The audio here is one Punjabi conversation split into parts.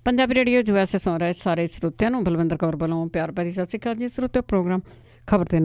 ਪੰਜਾਬੀ ਰੇਡੀਓ USA ਸੁਣ ਰਹੇ ਸਾਰੇ ਸਰੋਤਿਆਂ ਨੂੰ ਬਲਵਿੰਦਰ ਕੌਰ ਵੱਲੋਂ ਪਿਆਰ ਭਰੀ ਸਤਿ ਸ਼੍ਰੀ ਅਕਾਲ ਜੀ। ਸਰੋਤਿਓ, ਪ੍ਰੋਗਰਾਮ ਖਬਰ 'ਤੇ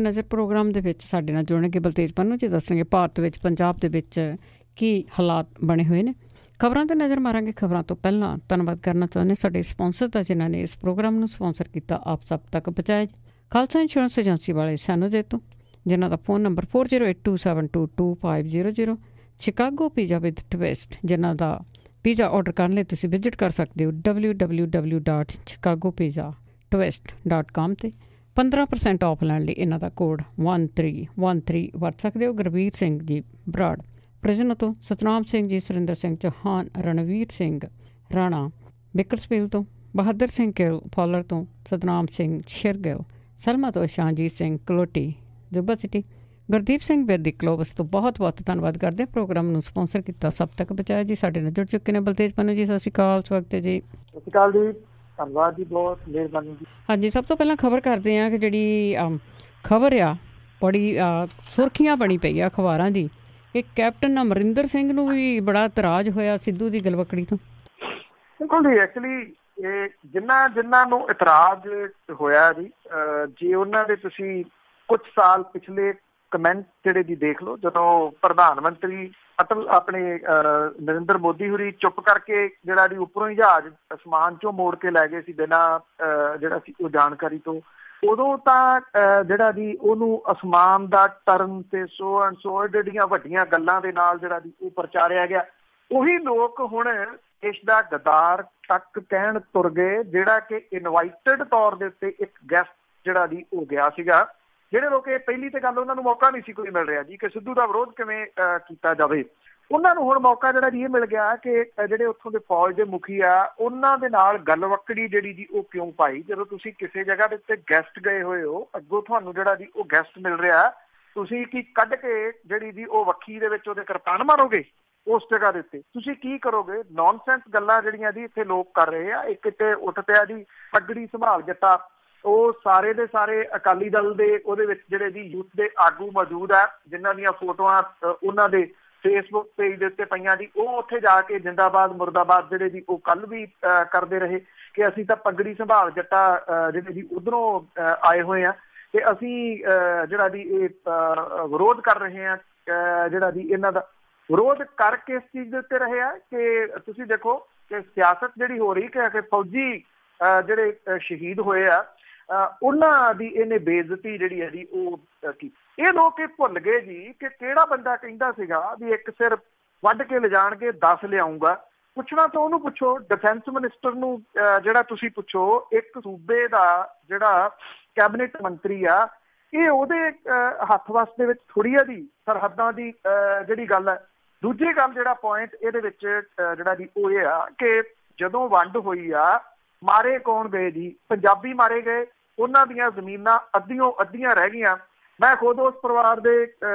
ਨਜ਼ਰ ਪ੍ਰੋਗਰਾਮ ਦੇ ਵਿੱਚ ਸਾਡੇ ਨਾਲ ਜੁੜਨਗੇ ਬਲਤੇਜ ਪੰਨੂ ਜੀ। ਦੱਸਣਗੇ ਭਾਰਤ ਵਿੱਚ ਪੰਜਾਬ ਦੇ ਵਿੱਚ ਕੀ ਹਾਲਾਤ ਬਣੇ ਹੋਏ ਨੇ। ਖਬਰਾਂ 'ਤੇ ਨਜ਼ਰ ਮਾਰਾਂਗੇ। ਖਬਰਾਂ ਤੋਂ ਪਹਿਲਾਂ ਧੰਨਵਾਦ ਕਰਨਾ ਚਾਹੁੰਦੇ ਸਾਡੇ ਸਪਾਂਸਰ ਦਾ, ਜਿਨ੍ਹਾਂ ਨੇ ਇਸ ਪ੍ਰੋਗਰਾਮ ਨੂੰ ਸਪਾਂਸਰ ਕੀਤਾ। ਆਪ ਸਭ ਤੱਕ ਪਹੁੰਚਾਇਆ ਖਾਲਸਾ ਇੰਸ਼ੋਰੈਂਸ ਏਜੰਸੀ ਵਾਲੇ ਸਾਨੂੰ ਜੇ ਤੋਂ, ਜਿਨ੍ਹਾਂ ਦਾ phone number 4082722500। Chicago pizza with twist, ਜਿਨ੍ਹਾਂ ਦਾ ਪੀਜ਼ਾ ਔਡਰ ਕਰਨ ਲਈ ਤੁਸੀਂ ਵਿਜ਼ਿਟ ਕਰ ਸਕਦੇ ਹੋ www.chicagopizza.twist.com 'ਤੇ। 15% ਔਫ ਲੈਣ ਲਈ ਇਹਨਾਂ ਦਾ ਕੋਡ 1313 ਵਰਤ ਸਕਦੇ ਹੋ। ਗੁਰਬੀਰ ਸਿੰਘ ਜੀ ਬਰਾੜ ਪ੍ਰਜਨ ਤੋਂ, ਸਤਨਾਮ ਸਿੰਘ ਜੀ, ਸੁਰਿੰਦਰ ਸਿੰਘ ਚੌਹਾਨ, ਰਣਵੀਰ ਸਿੰਘ ਰਾਣਾ ਬਿਕਰਸਫੀਲ ਤੋਂ, ਬਹਾਦਰ ਸਿੰਘ ਗਿੱਲ ਫੌਲਰ ਤੋਂ, ਸਤਨਾਮ ਸਿੰਘ ਸ਼ਿਰਗਿਲ ਸਲਮਾ ਤੋਂ, ਸ਼ਾਹਜੀਤ ਸਿੰਘ ਕਲੋਟੀ ਜੁਬਾ ਸਿਟੀ, ਗੁਰਦੀਪ ਸਿੰਘ ਬੇਦੀ ਕਲੋਵਸ ਤੋਂ ਬਹੁਤ ਬਹੁਤ ਧੰਨਵਾਦ ਕਰਦੇ। ਪ੍ਰੋਗਰਾਮ ਨੂੰ ਸਪਾਂਸਰ ਕੀਤਾ, ਸਭ ਤੱਕ ਪਹੁੰਚਾਇਆ ਜੀ। ਸਾਡੇ ਨਾਲ ਜੁੜ ਚੁੱਕੇ ਨੇ ਬਲਤੇਜ ਪੰਨੂ ਜੀ। ਸਤਿ ਸ਼੍ਰੀ ਅਕਾਲ, ਸਵਾਗਤ ਹੈ ਜੀ। ਸਤਿ ਸ਼੍ਰੀ ਅਕਾਲ ਜੀ, ਧੰਨਵਾਦ ਜੀ, ਬਹੁਤ ਮਿਹਰਬਾਨੀ ਜੀ। ਹਾਂਜੀ, ਸਭ ਤੋਂ ਪਹਿਲਾਂ ਖਬਰ ਕਰਦੇ ਹਾਂ ਕਿ ਜਿਹੜੀ ਖਬਰ ਆ ਬੜੀ ਸੁਰਖੀਆਂ ਬਣੀ ਪਈ ਆ ਅਖਬਾਰਾਂ ਦੀ ਕਿ ਕੈਪਟਨ ਅਮਰਿੰਦਰ ਸਿੰਘ ਨੂੰ ਵੀ ਬੜਾ ਇਤਰਾਜ਼ ਹੋਇਆ ਸਿੱਧੂ ਦੀ ਗਲਵੱਕੜੀ ਤੋਂ। ਬਿਲਕੁਲ ਜੀ, ਐਕਚੁਅਲੀ ਇਹ ਜਿਨ੍ਹਾਂ ਨੂੰ ਇਤਰਾਜ਼ ਹੋਇਆ ਜੀ, ਜੇ ਉਹਨਾਂ ਦੇ ਤੁਸੀਂ ਕੁਛ ਸਾਲ ਪਿਛਲੇ ਕਮੈਂਟ ਜਿਹੜੇ ਜੀ ਦੇਖ ਲਓ, ਜਦੋਂ ਪ੍ਰਧਾਨ ਮੰਤਰੀ ਆਪਣੇ ਨਰਿੰਦਰ ਮੋਦੀ ਹੋਰੀ ਚੁੱਪ ਕਰਕੇ ਜਿਹੜਾ ਜੀ ਉੱਪਰੋਂ ਹੀ ਜਹਾਜ਼ ਅਸਮਾਨ ਚੋਂ ਮੋੜ ਕੇ ਲੈ ਗਏ ਸੀ ਬਿਨਾਂ ਜਿਹੜਾ ਸੀ ਉਹ ਜਾਣਕਾਰੀ ਤੋਂ, ਉਦੋਂ ਤਾਂ ਜਿਹੜਾ ਜੀ ਉਹਨੂੰ ਅਸਮਾਨ ਦਾ ਟਰਨ ਤੇ ਸੋ ਐਂਡ ਸੋ ਜਿਹੜੀਆਂ ਵੱਡੀਆਂ ਗੱਲਾਂ ਦੇ ਨਾਲ ਜਿਹੜਾ ਜੀ ਉਹ ਪ੍ਰਚਾਰਿਆ ਗਿਆ। ਉਹੀ ਲੋਕ ਹੁਣ ਦੇਸ਼ ਦਾ ਗਦਾਰ ਤੱਕ ਕਹਿਣ ਤੁਰ ਗਏ, ਜਿਹੜਾ ਕਿ ਇਨਵਾਈਟਡ ਤੌਰ ਦੇ ਉੱਤੇ ਇੱਕ ਗੈਸਟ ਜਿਹੜਾ ਜੀ ਉਹ ਗਿਆ ਸੀਗਾ। ਜਿਹੜੇ ਲੋਕ ਇਹ ਪਹਿਲੀ ਤੇ ਗੱਲ ਉਹਨਾਂ ਨੂੰ ਮੌਕਾ ਨਹੀਂ ਸੀ ਕੋਈ ਮਿਲ ਰਿਹਾ ਜੀ ਕਿ ਸਿੱਧੂ ਦਾ ਵਿਰੋਧ ਕਿਵੇਂ ਕੀਤਾ ਜਾਵੇ। ਉਹਨਾਂ ਨੂੰ ਹੁਣ ਮੌਕਾ ਜਿਹੜਾ ਜੀ ਇਹ ਮਿਲ ਗਿਆ ਕਿ ਜਿਹੜੇ ਉੱਥੋਂ ਦੇ ਫੌਜ ਦੇ ਮੁਖੀ ਆ ਉਹਨਾਂ ਦੇ ਨਾਲ ਗੱਲਵੱਕੜੀ ਜਿਹੜੀ ਜੀ ਉਹ ਕਿਉਂ ਪਾਈ। ਜਦੋਂ ਤੁਸੀਂ ਕਿਸੇ ਜਗ੍ਹਾ ਦੇ ਉੱਤੇ ਗੈਸਟ ਗਏ ਹੋਏ ਹੋ, ਅੱਗੋਂ ਤੁਹਾਨੂੰ ਜਿਹੜਾ ਜੀ ਉਹ ਗੈਸਟ ਮਿਲ ਰਿਹਾ, ਤੁਸੀਂ ਕੀ ਕੱਢ ਕੇ ਜਿਹੜੀ ਜੀ ਉਹ ਵੱਖੀ ਦੇ ਵਿੱਚ ਉਹਦੇ ਕਿਰਪਾਨ ਮਾਰੋਗੇ ਉਸ ਜਗ੍ਹਾ ਦੇ ਉੱਤੇ? ਤੁਸੀਂ ਕੀ ਕਰੋਗੇ? ਨੌਨਸੈਂਸ ਗੱਲਾਂ ਜਿਹੜੀਆਂ ਜੀ ਇੱਥੇ ਲੋਕ ਕਰ ਰਹੇ ਆ। ਇੱਕ ਤੇ ਉੱਠ ਪਿਆ ਜੀ ਪੱਗੜੀ ਸੰਭਾਲ ਜੱਟਾ, ਉਹ ਸਾਰੇ ਦੇ ਸਾਰੇ ਅਕਾਲੀ ਦਲ ਦੇ ਉਹਦੇ ਵਿੱਚ ਜਿਹੜੇ ਜੀ ਯੂਥ ਦੇ ਆਗੂ ਮੌਜੂਦ ਆ, ਜਿਨ੍ਹਾਂ ਦੀਆਂ ਫੋਟੋਆਂ ਉਹਨਾਂ ਦੇ ਫੇਸਬੁੱਕ ਪੇਜ ਦੇ ਉੱਤੇ ਪਈਆਂ ਜੀ। ਉਹ ਉੱਥੇ ਜਾ ਕੇ ਜਿੰਦਾਬਾਦ ਮੁਰਦਾਬਾਦ ਜਿਹੜੇ ਜੀ ਉਹ ਕੱਲ ਵੀ ਕਰਦੇ ਰਹੇ ਕਿ ਅਸੀਂ ਤਾਂ ਪੱਗੜੀ ਸੰਭਾਲ ਜੱਟਾ ਜਿਹੜੇ ਜੀ ਉੱਧਰੋਂ ਆਏ ਹੋਏ ਆ ਤੇ ਅਸੀਂ ਜਿਹੜਾ ਜੀ ਇਹ ਵਿਰੋਧ ਕਰ ਰਹੇ ਹਾਂ। ਜਿਹੜਾ ਜੀ ਇਹਨਾਂ ਦਾ ਵਿਰੋਧ ਕਰਕੇ ਇਸ ਚੀਜ਼ ਦੇ ਉੱਤੇ ਰਹੇ ਆ ਕਿ ਤੁਸੀਂ ਦੇਖੋ ਕਿ ਸਿਆਸਤ ਜਿਹੜੀ ਹੋ ਰਹੀ ਕਿ ਫੌਜੀ ਜਿਹੜੇ ਸ਼ਹੀਦ ਹੋਏ ਆ ਉਹਨਾਂ ਦੀ ਇਹਨੇ ਬੇਇੱਜ਼ਤੀ ਜਿਹੜੀ ਹੈ ਜੀ ਉਹ ਕੀਤੀ। ਇਹ ਲੋਕ ਇਹ ਭੁੱਲ ਗਏ ਜੀ ਕਿ ਕਿਹੜਾ ਬੰਦਾ ਕਹਿੰਦਾ ਸੀਗਾ ਵੀ ਇੱਕ ਸਿਰ ਵੱਢ ਕੇ ਲਿਜਾਣਗੇ 10 ਲਿਆਊਂਗਾ। ਪੁੱਛਣਾ ਤਾਂ ਉਹਨੂੰ ਪੁੱਛੋ, ਡਿਫੈਂਸ ਮਿਨਿਸਟਰ ਨੂੰ ਜਿਹੜਾ ਤੁਸੀਂ ਪੁੱਛੋ, ਇੱਕ ਸੂਬੇ ਦਾ ਜਿਹੜਾ ਕੈਬਨਿਟ ਮੰਤਰੀ ਆ, ਇਹ ਉਹਦੇ ਹੱਥ ਵੱਸ ਦੇ ਵਿੱਚ ਥੋੜ੍ਹੀ ਆ ਜੀ ਸਰਹੱਦਾਂ ਦੀ ਜਿਹੜੀ ਗੱਲ ਹੈ। ਦੂਜੀ ਗੱਲ ਜਿਹੜਾ ਪੁਆਇੰਟ ਇਹਦੇ ਵਿੱਚ ਜਿਹੜਾ ਜੀ ਉਹ ਇਹ ਆ ਕਿ ਜਦੋਂ ਵੰਡ ਹੋਈ ਆ ਮਾਰੇ ਕੌਣ ਗਏ ਜੀ? ਪੰਜਾਬੀ ਮਾਰੇ ਗਏ, ਉਹਨਾਂ ਦੀਆਂ ਜ਼ਮੀਨਾਂ ਅੱਧੀਆਂ ਰਹਿ ਗਈਆਂ। ਮੈਂ ਖੁਦ ਉਸ ਪਰਿਵਾਰ ਦੇ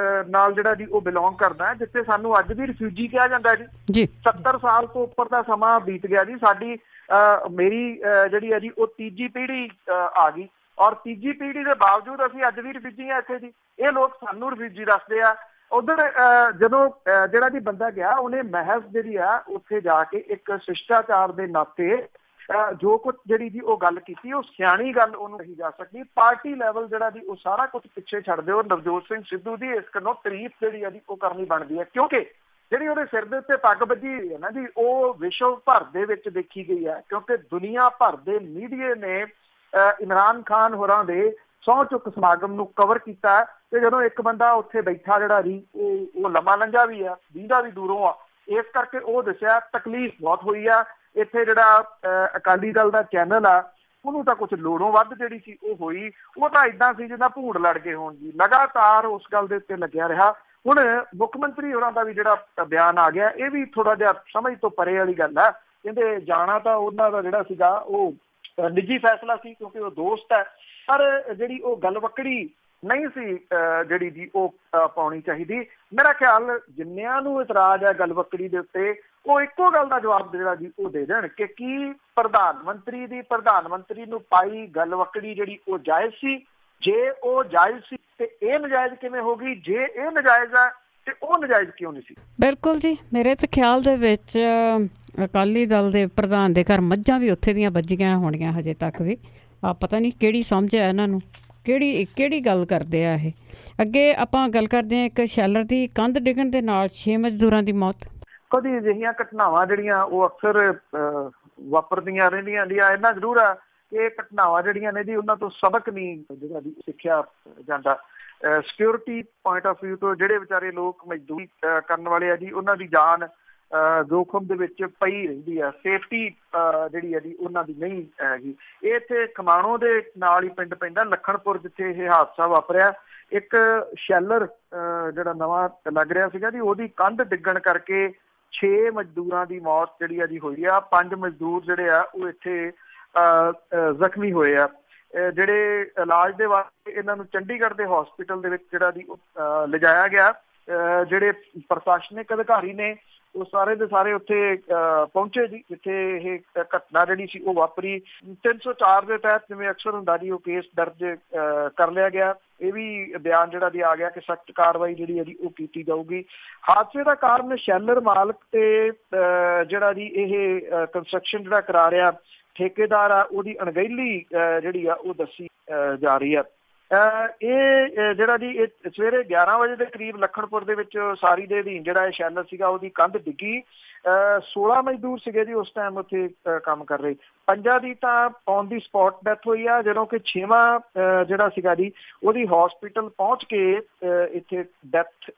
ਨਾਲ ਜਿਹੜਾ ਜੀ ਉਹ ਬਿਲੋਂਗ ਕਰਦਾ, ਜਿੱਥੇ ਸਾਨੂੰ ਅੱਜ ਵੀ ਰਿਫਿਊਜੀ ਕਿਹਾ ਜਾਂਦਾ ਜੀ। 70 ਸਾਲ ਤੋਂ ਉੱਪਰ ਦਾ ਸਮਾਂ ਬੀਤ ਗਿਆ ਜੀ। ਮੇਰੀ ਜਿਹੜੀ ਹੈ ਜੀ ਉਹ ਤੀਜੀ ਪੀੜ੍ਹੀ ਆ ਗਈ ਔਰ ਤੀਜੀ ਪੀੜ੍ਹੀ ਦੇ ਬਾਵਜੂਦ ਅਸੀਂ ਅੱਜ ਵੀ ਰਿਫਿਊਜੀ ਹਾਂ ਇੱਥੇ ਜੀ। ਇਹ ਲੋਕ ਸਾਨੂੰ ਰਿਫਿਊਜੀ ਦੱਸਦੇ ਆ। ਉੱਧਰ ਜਦੋਂ ਜਿਹੜਾ ਜੀ ਬੰਦਾ ਗਿਆ, ਉਹਨੇ ਮਹਿਜ਼ ਜਿਹੜੀ ਆ ਉੱਥੇ ਜਾ ਕੇ ਇੱਕ ਸ਼ਿਸ਼ਟਾਚਾਰ ਦੇ ਨਾਤੇ ਜੋ ਕੁਛ ਜਿਹੜੀ ਜੀ ਉਹ ਗੱਲ ਕੀਤੀ, ਉਹ ਸਿਆਣੀ ਗੱਲ ਉਹਨੂੰ ਕਹੀ ਜਾ ਸਕਦੀ। ਪਾਰਟੀ ਲੈਵਲ ਜਿਹੜਾ ਜੀ ਉਹ ਸਾਰਾ ਕੁਛ ਪਿੱਛੇ ਛੱਡ ਦਿਓ। ਨਵਜੋਤ ਸਿੰਘ ਸਿੱਧੂ ਦੀ ਇਸ ਗੱਲੋਂ ਤਾਰੀਫ ਜਿਹੜੀ ਆ ਜੀ ਉਹ ਕਰਨੀ ਬਣਦੀ ਹੈ, ਕਿਉਂਕਿ ਜਿਹੜੀ ਉਹਦੇ ਸਿਰ ਦੇ ਉੱਤੇ ਪੱਗ ਬੱਝੀ ਹੋਈ ਹੈ ਨਾ ਜੀ, ਉਹ ਵਿਸ਼ਵ ਭਰ ਦੇ ਵਿੱਚ ਦੇਖੀ ਗਈ ਹੈ। ਕਿਉਂਕਿ ਦੁਨੀਆ ਭਰ ਦੇ ਮੀਡੀਆ ਨੇ ਇਮਰਾਨ ਖਾਨ ਹੋਰਾਂ ਦੇ ਸਹੁੰ ਚੁੱਕ ਸਮਾਗਮ ਨੂੰ ਕਵਰ ਕੀਤਾ ਤੇ ਜਦੋਂ ਇੱਕ ਬੰਦਾ ਉੱਥੇ ਬੈਠਾ ਜਿਹੜਾ ਜੀ ਉਹ ਲੰਮਾ ਲੰਘਾ ਵੀ ਆ, ਦੀਦਾ ਵੀ ਦੂਰੋਂ ਆ, ਇਸ ਕਰਕੇ ਉਹ ਦੱਸਿਆ ਤਕਲੀਫ ਬਹੁਤ ਹੋਈ ਆ। ਇੱਥੇ ਜਿਹੜਾ ਅਕਾਲੀ ਦਲ ਦਾ ਚੈਨਲ ਆ ਉਹਨੂੰ ਤਾਂ ਕੁਛ ਲੋੜੋਂ ਵੱਧ ਜਿਹੜੀ ਸੀ ਉਹ ਹੋਈ। ਉਹ ਤਾਂ ਏਦਾਂ ਸੀ ਜਿੱਦਾਂ ਭੂੰਡ ਲੜ ਗਏ ਹੋਣ ਜੀ। ਲਗਾਤਾਰ ਉਸ ਗੱਲ ਦੇ ਉੱਤੇ ਲੱਗਿਆ ਰਿਹਾ। ਹੁਣ ਮੁੱਖ ਮੰਤਰੀ ਹੋਰਾਂ ਦਾ ਵੀ ਜਿਹੜਾ ਬਿਆਨ ਆ ਗਿਆ, ਇਹ ਵੀ ਥੋੜਾ ਜਿਹਾ ਸਮਝ ਤੋਂ ਪਰੇ ਵਾਲੀ ਗੱਲ ਆ। ਕਹਿੰਦੇ ਜਾਣਾ ਤਾਂ ਉਹਨਾਂ ਦਾ ਜਿਹੜਾ ਸੀਗਾ ਉਹ ਨਿੱਜੀ ਫੈਸਲਾ ਸੀ ਕਿਉਂਕਿ ਉਹ ਦੋਸਤ ਹੈ, ਪਰ ਜਿਹੜੀ ਉਹ ਗੱਲਵੱਕੜੀ ਨਹੀਂ ਸੀ ਜਿਹੜੀ ਜੀ ਉਹ ਪਾਉਣੀ ਚਾਹੀਦੀ। ਮੇਰਾ ਖਿਆਲ ਜਿੰਨਿਆਂ ਨੂੰ ਇਤਰਾਜ਼ ਹੈ ਗੱਲਵੱਕੜੀ ਦੇ ਉੱਤੇ, ਉਹ ਇੱਕੋ ਗੱਲ ਦਾ ਜਵਾਬ ਜਿਹੜਾ ਜੀ ਉਹ ਦੇ ਦੇਣ ਕਿ ਕੀ ਪ੍ਰਧਾਨ ਮੰਤਰੀ ਨੂੰ ਪਾਈ ਗੱਲਵੱਕੜੀ ਜਿਹੜੀ ਉਹ ਜਾਇਜ਼ ਸੀ? ਜੇ ਉਹ ਜਾਇਜ਼ ਸੀ ਤੇ ਇਹ ਨਜਾਇਜ਼ ਕਿਵੇਂ ਹੋ ਗਈ? ਜੇ ਇਹ ਨਜਾਇਜ਼ ਹੈ ਤੇ ਉਹ ਨਜਾਇਜ਼ ਕਿਉਂ ਨਹੀਂ ਸੀ? ਬਿਲਕੁਲ ਜੀ, ਮੇਰੇ ਤਾਂ ਖਿਆਲ ਦੇ ਵਿੱਚ ਅਕਾਲੀ ਦਲ ਦੇ ਪ੍ਰਧਾਨ ਦੇ ਘਰ ਮੱਝਾਂ ਵੀ ਉੱਥੇ ਦੀਆਂ ਵੱਜੀਆਂ ਹੋਣੀਆਂ ਹਜੇ ਤੱਕ ਵੀ। ਪਤਾ ਨਹੀਂ ਕਿਹੜੀ ਸਮਝ ਹੈ ਇਹਨਾਂ ਨੂੰ, ਕਿਹੜੀ ਗੱਲ ਕਰਦੇ ਆ ਇਹ। ਅੱਗੇ ਆਪਾਂ ਗੱਲ ਕਰਦੇ ਹਾਂ ਇੱਕ ਸ਼ੈਲਰ ਦੀ ਕੰਧ ਡਿੱਗਣ ਦੇ ਨਾਲ 6 ਮਜ਼ਦੂਰਾਂ ਦੀ ਮੌਤ। ਕਦੀ ਅਜਿਹੀਆਂ ਘਟਨਾਵਾਂ ਜਿਹੜੀਆਂ ਉਹ ਅਕਸਰ ਵਾਪਰਦੀਆਂ ਰਹਿੰਦੀਆਂ ਦੀਆਂ। ਇੰਨਾ ਜ਼ਰੂਰ ਆ ਕਿ ਇਹ ਘਟਨਾਵਾਂ ਜਿਹੜੀਆਂ ਨੇ ਜੀ ਉਹਨਾਂ ਤੋਂ ਸਬਕ ਨਹੀਂ ਜਿਹੜਾ ਦੀ ਸਿੱਖਿਆ ਜਾਂਦਾ। ਸਿਕਿਉਰਿਟੀ ਪੁਆਇੰਟ ਆਫ ਵਿਊ ਤੋਂ ਜਿਹੜੇ ਵਿਚਾਰੇ ਲੋਕ ਮਜ਼ਦੂਰੀ ਕਰਨ ਵਾਲੇ ਆ ਜੀ, ਉਹਨਾਂ ਦੀ ਜਾਨ ਜੋਖਮ ਦੇ ਵਿੱਚ ਪਈ ਰਹਿੰਦੀ ਆ। ਸੇਫਟੀ ਜਿਹੜੀ ਹੈ ਜੀ ਉਹਨਾਂ ਦੀ ਨਹੀਂ ਹੈਗੀ। ਇਹ ਇੱਥੇ ਖਮਾਣੋਂ ਦੇ ਨਾਲ ਹੀ ਪਿੰਡ ਪੈਂਦਾ ਲਖਣਪੁਰ, ਜਿੱਥੇ ਇਹ ਹਾਦਸਾ ਵਾਪਰਿਆ। ਇੱਕ ਸ਼ੈਲਰ ਜਿਹੜਾ ਨਵਾਂ ਲੱਗ ਰਿਹਾ ਸੀਗਾ ਜੀ, ਉਹਦੀ ਕੰਧ ਡਿੱਗਣ ਕਰਕੇ 6 ਮਜ਼ਦੂਰਾਂ ਦੀ ਮੌਤ ਜਿਹੜੀ ਆ ਜੀ ਹੋਈ ਆ। 5 ਮਜ਼ਦੂਰ ਜਿਹੜੇ ਆ ਉਹ ਇੱਥੇ ਜ਼ਖਮੀ ਹੋਏ ਆ। ਜਿਹੜੇ ਇਲਾਜ ਦੇ ਵਾਸਤੇ ਇਹਨਾਂ ਨੂੰ ਚੰਡੀਗੜ੍ਹ ਦੇ ਹਸਪੀਟਲ ਦੇ ਵਿੱਚ ਜਿਹੜਾ ਜੀ ਲਿਜਾਇਆ ਗਿਆ। ਜਿਹੜੇ ਪ੍ਰਸ਼ਾਸਨਿਕ ਅਧਿਕਾਰੀ ਨੇ ਉਹ ਸਾਰੇ ਦੇ ਸਾਰੇ ਉੱਥੇ ਪਹੁੰਚੇ ਜੀ, ਜਿੱਥੇ ਇਹ ਘਟਨਾ ਜਿਹੜੀ ਸੀ ਉਹ ਵਾਪਰੀ। 304 ਦੇ ਤਹਿਤ ਜਿਵੇਂ ਅਕਸਰ ਹੁੰਦਾ ਜੀ ਉਹ ਕੇਸ ਦਰਜ ਕਰ ਲਿਆ ਗਿਆ। ਇਹ ਵੀ ਬਿਆਨ ਜਿਹੜਾ ਜੀ ਆ ਗਿਆ ਕਿ ਸਖਤ ਕਾਰਵਾਈ ਜਿਹੜੀ ਹੈ ਜੀ ਉਹ ਕੀਤੀ ਜਾਊਗੀ। ਹਾਦਸੇ ਦਾ ਕਾਰਨ ਸ਼ੈਲਰ ਮਾਲਕ ਤੇ ਜਿਹੜਾ ਜੀ ਇਹ ਕੰਸਟਰਕਸ਼ਨ ਜਿਹੜਾ ਕਰਾ ਰਿਹਾ ਠੇਕੇਦਾਰ ਆ, ਉਹਦੀ ਅਣਗਹਿਲੀ ਜਿਹੜੀ ਆ ਉਹ ਦੱਸੀ ਜਾ ਰਹੀ ਆ। ਇਹ ਜਿਹੜਾ ਜੀ ਇਹ ਸਵੇਰੇ 11 ਵਜੇ ਦੇ ਕਰੀਬ ਲਖਣਪੁਰ ਦੇ ਵਿੱਚ ਸਾਰੀ ਦੇ ਅਧੀਨ ਜਿਹੜਾ ਇਹ ਸ਼ੈਲਰ ਸੀਗਾ ਉਹਦੀ ਕੰਧ ਡਿੱਗੀ। 16 ਮਜ਼ਦੂਰ ਸੀਗੇ ਜੀ ਉਸ ਟਾਈਮ ਉੱਥੇ ਕੰਮ ਕਰ ਰਹੇ। 5 ਦੀ ਤਾਂ ਔਨ ਦੀ ਸਪੌਟ ਡੈਥ ਹੋਈ ਆ, ਜਦੋਂ ਕਿ 6ਵਾਂ ਜਿਹੜਾ ਸੀਗਾ ਜੀ ਉਹਦੀ ਹਸਪੀਟਲ ਪਹੁੰਚ ਕੇ ਇੱਥੇ ਡੈਥ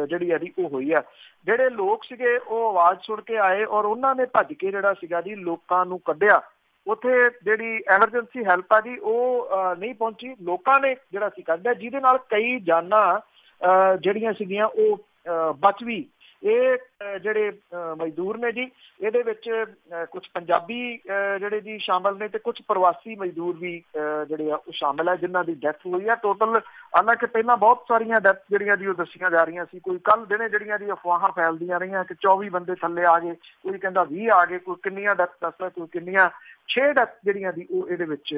ਜਿਹੜੀ ਆ ਜੀ ਉਹ ਹੋਈ ਆ। ਜਿਹੜੇ ਲੋਕ ਸੀਗੇ ਉਹ ਆਵਾਜ਼ ਸੁਣ ਕੇ ਆਏ ਔਰ ਉਹਨਾਂ ਨੇ ਭੱਜ ਕੇ ਜਿਹੜਾ ਸੀਗਾ ਜੀ ਲੋਕਾਂ ਨੂੰ ਕੱਢਿਆ। ਉੱਥੇ ਜਿਹੜੀ ਐਮਰਜੈਂਸੀ ਹੈਲਪ ਆ ਜੀ ਉਹ ਨਹੀਂ ਪਹੁੰਚੀ। ਲੋਕਾਂ ਨੇ ਜਿਹੜਾ ਸੀ ਕੱਢਿਆ, ਜਿਹਦੇ ਨਾਲ ਕਈ ਜਾਨਾਂ ਜਿਹੜੀਆਂ ਸੀਗੀਆਂ ਉਹ ਬਚ ਵੀ। ਇਹ ਜਿਹੜੇ ਮਜ਼ਦੂਰ ਨੇ ਜੀ ਇਹਦੇ ਵਿੱਚ ਕੁਝ ਪੰਜਾਬੀ ਜਿਹੜੇ ਜੀ ਸ਼ਾਮਲ ਨੇ ਤੇ ਕੁਝ ਪ੍ਰਵਾਸੀ ਮਜ਼ਦੂਰ ਵੀ ਜਿਹੜੇ ਆ ਉਹ ਸ਼ਾਮਲ ਹੈ, ਜਿਨ੍ਹਾਂ ਦੀ ਡੈਥ ਹੋਈ ਆ। ਟੋਟਲ ਹਾਲਾਂਕਿ ਪਹਿਲਾਂ ਬਹੁਤ ਸਾਰੀਆਂ ਡੈਥ ਜਿਹੜੀਆਂ ਜੀ ਉਹ ਦੱਸੀਆਂ ਜਾ ਰਹੀਆਂ ਸੀ। ਕੋਈ ਕੱਲ੍ਹ ਦਿਨੇ ਜਿਹੜੀਆਂ ਜੀ ਅਫਵਾਹਾਂ ਫੈਲਦੀਆਂ ਰਹੀਆਂ ਕਿ 24 ਬੰਦੇ ਥੱਲੇ ਆ ਗਏ, ਕੋਈ ਕਹਿੰਦਾ 20 ਆ ਗਏ, ਕੋਈ ਕਿੰਨੀਆਂ ਡੈਥ ਦੱਸਦਾ, ਕੋਈ ਕਿੰਨੀਆਂ। 6 ਡੈਥ ਜਿਹੜੀਆਂ ਦੀ ਉਹ ਇਹਦੇ ਵਿੱਚ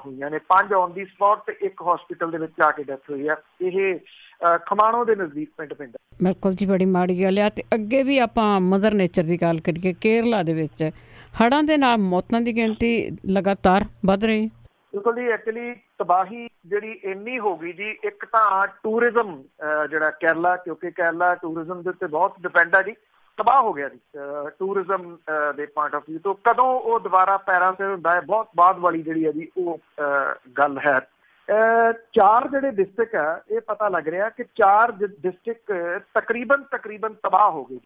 ਹੋਈਆਂ ਨੇ। 5 ਔਨ ਦੀ ਸਪੌਟ ਤੇ 1 ਹਸਪੀਟਲ ਦੇ ਵਿੱਚ ਆ ਕੇ ਡੈਥ ਹੋਈ ਆ। ਇਹ ਖਮਾਣੋਂ ਦੇ ਨਜ਼ਦੀਕ ਪਿੰਡ ਪੈਂਦਾ। ਬਿਲਕੁਲ ਜੀ, ਬੜੀ ਮਾੜੀ ਗੱਲ ਆ। ਤੇ ਅੱਗੇ ਵੀ ਆਪਾਂ ਮਦਰ ਨੇਚਰ ਦੀ ਗੱਲ ਕਰੀਏ, ਕੇਰਲਾ ਦੇ ਵਿੱਚ ਹੜ੍ਹਾਂ ਦੇ ਨਾਲ ਮੌਤਾਂ ਦੀ ਗਿਣਤੀ ਲਗਾਤਾਰ ਵੱਧ ਰਹੀ। ਬਿਲਕੁਲ ਜੀ, ਐਕਚੁਅਲੀ ਤਬਾਹੀ ਜਿਹੜੀ ਇੰਨੀ ਹੋ ਗਈ ਜੀ। ਇੱਕ ਤਾਂ ਟੂਰਿਜ਼ਮ ਜਿਹੜਾ ਕੇਰਲਾ, ਕਿਉਂਕਿ ਕੇਰਲਾ ਟੂਰਿਜ਼ਮ ਦੇ ਉੱਤੇ ਬਹੁਤ ਡਿਪੈਂਡ ਆ ਜੀ, ਤਬਾਹ ਹੋ ਗਿਆ ਜੀ ਟੂਰਿਜ਼ਮ ਦੇ ਪੁਆਇੰਟ ਆਫ ਵਿਊ ਤੋਂ। ਕਦੋਂ ਉਹ ਦੁਬਾਰਾ ਪੈਰਾਂ ਤੇ ਹੁੰਦਾ ਹੈ, ਬਹੁਤ ਬਾਅਦ ਵਾਲੀ ਜਿਹੜੀ ਹੈ ਜੀ ਉਹ ਗੱਲ ਹੈ। 4 ਜਿਹੜੇ ਡਿਸਟ੍ਰਿਕਟ ਆ ਇਹ ਪਤਾ ਲੱਗ ਰਿਹਾ ਕਿ 4 ਡਿਸਟ੍ਰਿਕਟ ਤਕਰੀਬਨ ਤਬਾਹ ਹੋ ਗਏ,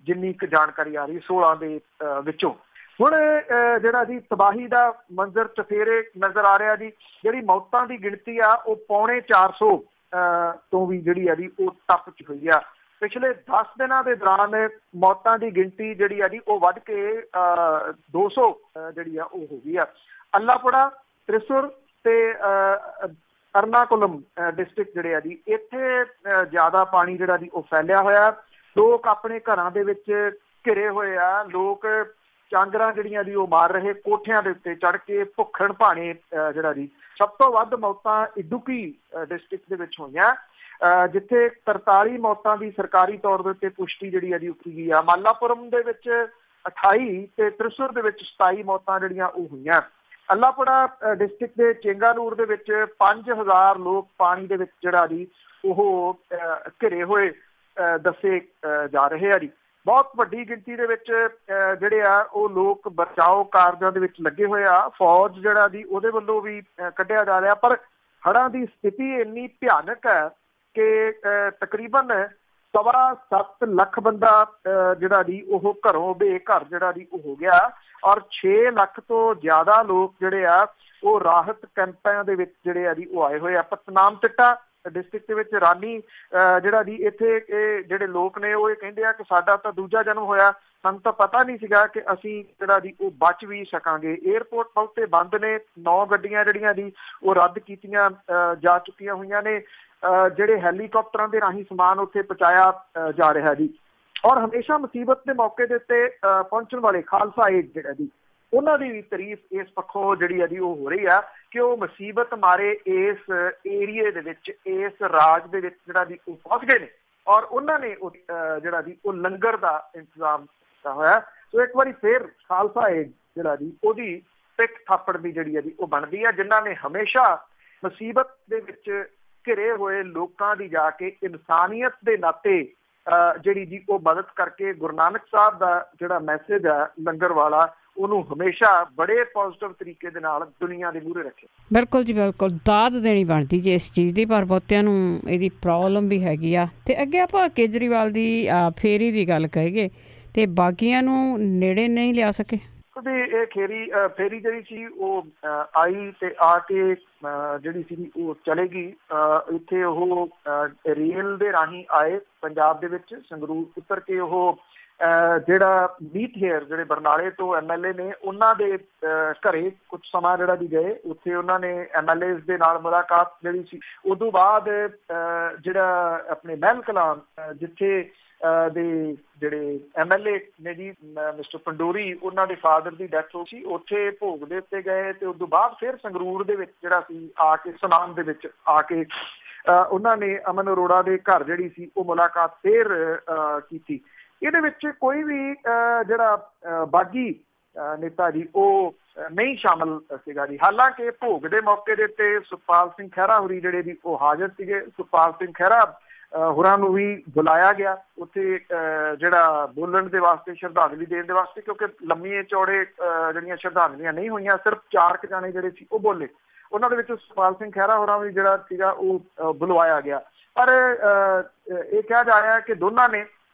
ਜਿੰਨੀ ਕੁ ਜਾਣਕਾਰੀ ਆ ਰਹੀ 16 ਦੇ ਵਿੱਚੋਂ। ਹੁਣ ਜਿਹੜਾ ਜੀ ਤਬਾਹੀ ਦਾ ਮੰਜ਼ਰ ਚਫੇਰੇ ਨਜ਼ਰ ਆ ਰਿਹਾ ਜੀ। ਜਿਹੜੀ ਮੌਤਾਂ ਦੀ ਗਿਣਤੀ ਆ ਉਹ 350 ਤੋਂ ਵੀ ਜਿਹੜੀ ਆ ਜੀ ਉਹ ਟੱਪ ਚ ਹੋਈ ਆ। ਪਿਛਲੇ 10 ਦਿਨਾਂ ਦੇ ਦੌਰਾਨ ਮੌਤਾਂ ਦੀ ਗਿਣਤੀ ਜਿਹੜੀ ਆ ਜੀ ਉਹ ਵੱਧ ਕੇ 200 ਜਿਹੜੀ ਆ ਉਹ ਹੋ ਗਈ ਆ। ਅੱਲਾਪੁੜਾ, ਤ੍ਰਿਸੁਰ ਤੇ ਅਰਨਾਕੁਲਮ ਡਿਸਟ੍ਰਿਕਟ ਜਿਹੜੇ ਆ ਜੀ ਇੱਥੇ ਜ਼ਿਆਦਾ ਪਾਣੀ ਜਿਹੜਾ ਜੀ ਉਹ ਫੈਲਿਆ ਹੋਇਆ। ਲੋਕ ਆਪਣੇ ਘਰਾਂ ਦੇ ਵਿੱਚ ਘਿਰੇ ਹੋਏ ਆ। ਲੋਕ ਚਾਂਗਰਾਂ ਜਿਹੜੀਆਂ ਜੀ ਉਹ ਮਾਰ ਰਹੇ, ਕੋਠਿਆਂ ਦੇ ਉੱਤੇ ਚੜ੍ਹ ਕੇ ਭੁੱਖਣ ਭਾਣੇ ਜਿਹੜਾ ਜੀ। ਸਭ ਤੋਂ ਵੱਧ ਮੌਤਾਂ ਇਡੁਕੀ ਡਿਸਟ੍ਰਿਕਟ ਦੇ ਵਿੱਚ ਹੋਈਆਂ, ਜਿੱਥੇ 43 ਮੌਤਾਂ ਦੀ ਸਰਕਾਰੀ ਤੌਰ ਦੇ ਉੱਤੇ ਪੁਸ਼ਟੀ ਜਿਹੜੀ ਹੈ ਜੀ ਉੱਠੀ ਗਈ ਆ। ਮਾਲਾਪੁਰਮ ਦੇ ਵਿੱਚ 28 ਤੇ ਤ੍ਰਿਸੁਰ ਦੇ ਵਿੱਚ 27 ਮੌਤਾਂ ਜਿਹੜੀਆਂ ਉਹ ਹੋਈਆਂ। ਅੱਲਾਪੁੜਾ ਡਿਸਟ੍ਰਿਕਟ ਦੇ ਚੇਂਗਾਨੂਰ ਦੇ ਵਿੱਚ 5000 ਲੋਕ ਪਾਣੀ ਦੇ ਵਿੱਚ ਜਿਹੜਾ ਜੀ ਉਹ ਘਿਰੇ ਹੋਏ ਦੱਸੇ ਜਾ ਰਹੇ ਆ ਜੀ। ਬਹੁਤ ਵੱਡੀ ਗਿਣਤੀ ਦੇ ਵਿੱਚ ਜਿਹੜੇ ਆ ਉਹ ਲੋਕ ਬਚਾਓ ਕਾਰਜਾਂ ਦੇ ਵਿੱਚ ਲੱਗੇ ਹੋਏ ਆ। ਫੌਜ ਜਿਹੜਾ ਜੀ ਉਹਦੇ ਵੱਲੋਂ ਵੀ ਕੱਢਿਆ ਜਾ ਰਿਹਾ। ਪਰ ਹੜ੍ਹਾਂ ਦੀ ਸਥਿਤੀ ਇੰਨੀ ਭਿਆਨਕ ਹੈ ਕਿ ਤਕਰੀਬਨ 7.25 ਲੱਖ ਬੰਦਾ ਜਿਹੜਾ ਜੀ ਉਹ ਘਰੋਂ ਬੇਘਰ ਜਿਹੜਾ ਜੀ ਉਹ ਹੋ ਗਿਆ ਔਰ 6 ਲੱਖ ਤੋਂ ਜ਼ਿਆਦਾ ਲੋਕ ਜਿਹੜੇ ਆ ਉਹ ਰਾਹਤ ਕੈਂਪਾਂ ਦੇ ਵਿੱਚ ਜਿਹੜੇ ਆ ਜੀ ਉਹ ਆਏ ਹੋਏ ਆ। ਪਤਨਾਮਥਿੱਟਾ ਡਿਸਟ੍ਰਿਕਟ ਦੇ ਵਿੱਚ ਰਾਨੀ ਜਿਹੜਾ ਜੀ ਇੱਥੇ ਇਹ ਜਿਹੜੇ ਲੋਕ ਨੇ ਉਹ ਇਹ ਕਹਿੰਦੇ ਆ ਕਿ ਸਾਡਾ ਤਾਂ ਦੂਜਾ ਜਨਮ ਹੋਇਆ, ਸਾਨੂੰ ਤਾਂ ਪਤਾ ਨਹੀਂ ਸੀਗਾ ਕਿ ਅਸੀਂ ਜਿਹੜਾ ਜੀ ਉਹ ਬਚ ਵੀ ਸਕਾਂਗੇ। ਏਅਰਪੋਰਟ ਬਹੁਤੇ ਬੰਦ ਨੇ। 9 ਗੱਡੀਆਂ ਜਿਹੜੀਆਂ ਜੀ ਉਹ ਰੱਦ ਕੀਤੀਆਂ ਜਾ ਚੁੱਕੀਆਂ ਹੋਈਆਂ ਨੇ। ਜਿਹੜੇ ਹੈਲੀਕਾਪਟਰਾਂ ਦੇ ਰਾਹੀਂ ਸਮਾਨ ਉੱਥੇ ਪਹੁੰਚਾਇਆ ਜਾ ਰਿਹਾ ਜੀ। ਔਰ ਹਮੇਸ਼ਾ ਮੁਸੀਬਤ ਦੇ ਮੌਕੇ ਦੇ ਉੱਤੇ ਪਹੁੰਚਣ ਵਾਲੇ ਖਾਲਸਾ ਏਡ ਜਿਹੜਾ ਜੀ ਉਹਨਾਂ ਦੀ ਵੀ ਤਾਰੀਫ ਇਸ ਪੱਖੋਂ ਜਿਹੜੀ ਹੈ ਜੀ ਉਹ ਹੋ ਰਹੀ ਆ ਕਿ ਉਹ ਮੁਸੀਬਤ ਮਾਰੇ ਇਸ ਏਰੀਏ ਦੇ ਵਿੱਚ, ਇਸ ਰਾਜ ਦੇ ਵਿੱਚ ਜਿਹੜਾ ਜੀ ਉਹ ਪਹੁੰਚ ਗਏ ਨੇ ਔਰ ਉਹਨਾਂ ਨੇ ਜਿਹੜਾ ਜੀ ਉਹ ਲੰਗਰ ਦਾ ਇੰਤਜ਼ਾਮ ਕੀਤਾ ਹੋਇਆ। ਸੋ ਇੱਕ ਵਾਰੀ ਫਿਰ ਖਾਲਸਾ ਏਡ ਜਿਹੜਾ ਜੀ ਉਹਦੀ ਪਿੱਠ ਥਾਪੜ ਦੀ ਜਿਹੜੀ ਹੈ ਜੀ ਉਹ ਬਣਦੀ ਹੈ, ਜਿਨ੍ਹਾਂ ਨੇ ਹਮੇਸ਼ਾ ਮੁਸੀਬਤ ਦੇ ਵਿੱਚ ਘਿਰੇ ਹੋਏ ਲੋਕਾਂ ਦੀ ਜਾ ਕੇ ਇਨਸਾਨੀਅਤ ਦੇ ਨਾਤੇ ਜਿਹੜੀ ਜੀ ਉਹ ਮਦਦ ਕਰਕੇ ਗੁਰੂ ਨਾਨਕ ਸਾਹਿਬ ਦਾ ਜਿਹੜਾ ਮੈਸੇਜ ਹੈ ਲੰਗਰ ਵਾਲਾ, ਉਹਨੂੰ ਹਮੇਸ਼ਾ ਬੜੇ ਪੋਜ਼ਿਟਿਵ ਤਰੀਕੇ ਦੇ ਨਾਲ ਦੁਨੀਆ ਦੇ ਮੂਹਰੇ ਰੱਖੇ। ਬਿਲਕੁਲ ਜੀ ਬਿਲਕੁਲ, ਦਾਦ ਦੇਣੀ ਬਣਦੀ ਜੀ ਇਸ ਚੀਜ਼ ਦੀ, ਪਰ ਬਹੁਤਿਆਂ ਨੂੰ ਇਹਦੀ ਪ੍ਰੋਬਲਮ ਵੀ ਹੈਗੀ ਆ। ਤੇ ਅੱਗੇ ਆਪਾਂ ਕੇਜਰੀਵਾਲ ਦੀ ਫੇਰੀ ਦੀ ਗੱਲ ਕਰੀਏ ਤੇ ਬਾਕੀਆਂ ਨੂੰ ਨੇੜੇ ਨਹੀਂ ਲਿਆ ਸਕੇ। ਇਹ ਫੇਰੀ ਜਿਹੜੀ ਸੀ ਉਹ ਆਈ ਤੇ ਆ ਕੇ ਜਿਹੜੀ ਸੀ ਉਹ ਚਲੇਗੀ। ਇੱਥੇ ਉਹ ਰੇਲ ਦੇ ਰਾਹੀਂ ਆਏ ਪੰਜਾਬ ਦੇ ਵਿੱਚ, ਸੰਗਰੂਰ ਉਤਰ ਕੇ ਉਹ ਜਿਹੜਾ ਮੀਤ ਹੇਅਰ ਜਿਹੜੇ ਬਰਨਾਲੇ ਤੋਂ MLA ਨੇ ਉਹਨਾਂ ਦੇ ਘਰੇ ਕੁਝ ਸਮਾਂ ਜਿਹੜਾ ਵੀ ਗਏ। ਉੱਥੇ ਉਹਨਾਂ ਨੇ MLAs ਦੇ ਨਾਲ ਮੁਲਾਕਾਤ ਜਿਹੜੀ ਸੀ। ਉਦੋਂ ਬਾਅਦ ਜਿਹੜਾ ਆਪਣੇ ਮਹਿਲ ਕਲਾਂ ਜਿੱਥੇ ਦੇ ਜਿਹੜੇ MLA ਨੇ ਜੀ ਮਿਸਟਰ ਪੰਡੋਰੀ, ਉਹਨਾਂ ਦੇ ਫਾਦਰ ਦੀ ਡੈਥ ਹੋ ਸੀ, ਉੱਥੇ ਭੋਗ ਦੇ ਉੱਤੇ ਗਏ। ਤੇ ਉਦੋਂ ਬਾਅਦ ਫਿਰ ਸੰਗਰੂਰ ਦੇ ਵਿੱਚ ਜਿਹੜਾ ਸੀ ਆ ਕੇ ਸਨਾਮ ਦੇ ਵਿੱਚ ਆ ਕੇ ਉਹਨਾਂ ਨੇ ਅਮਨ ਅਰੋੜਾ ਦੇ ਘਰ ਜਿਹੜੀ ਸੀ ਉਹ ਮੁਲਾਕਾਤ ਫਿਰ ਕੀਤੀ। ਇਹਦੇ ਵਿੱਚ ਕੋਈ ਵੀ ਜਿਹੜਾ ਬਾਗੀ ਨੇਤਾ ਜੀ ਉਹ ਨਹੀਂ ਸ਼ਾਮਲ ਸੀਗਾ ਜੀ। ਹਾਲਾਂਕਿ ਭੋਗ ਦੇ ਮੌਕੇ ਦੇ ਉੱਤੇ ਸੁਖਪਾਲ ਸਿੰਘ ਖਹਿਰਾ ਹੋਰੀ ਜਿਹੜੇ ਜੀ ਉਹ ਹਾਜ਼ਰ ਸੀਗੇ। ਸੁਖਪਾਲ ਸਿੰਘ ਖਹਿਰਾ ਹੋਰਾਂ ਨੂੰ ਵੀ ਬੁਲਾਇਆ ਗਿਆ ਉੱਥੇ ਜਿਹੜਾ ਬੋਲਣ ਦੇ ਵਾਸਤੇ, ਸ਼ਰਧਾਂਜਲੀ ਦੇਣ ਦੇ ਵਾਸਤੇ, ਕਿਉਂਕਿ ਲੰਮੀਆਂ ਚੌੜੇ ਜਿਹੜੀਆਂ ਸ਼ਰਧਾਂਜਲੀਆਂ ਨਹੀਂ ਹੋਈਆਂ, ਸਿਰਫ 4 ਜਾਣੇ ਜਿਹੜੇ ਸੀ ਉਹ ਬੋਲੇ। ਉਹਨਾਂ ਦੇ ਵਿੱਚ ਸੁਖਪਾਲ ਸਿੰਘ ਖਹਿਰਾ ਹੋਰਾਂ ਵੀ ਜਿਹੜਾ ਸੀਗਾ ਉਹ ਬੁਲਵਾਇਆ ਗਿਆ। ਪਰ ਇਹ ਕਿਹਾ ਜਾ ਰਿਹਾ ਕਿ ਦੋਨਾਂ ਨੇ,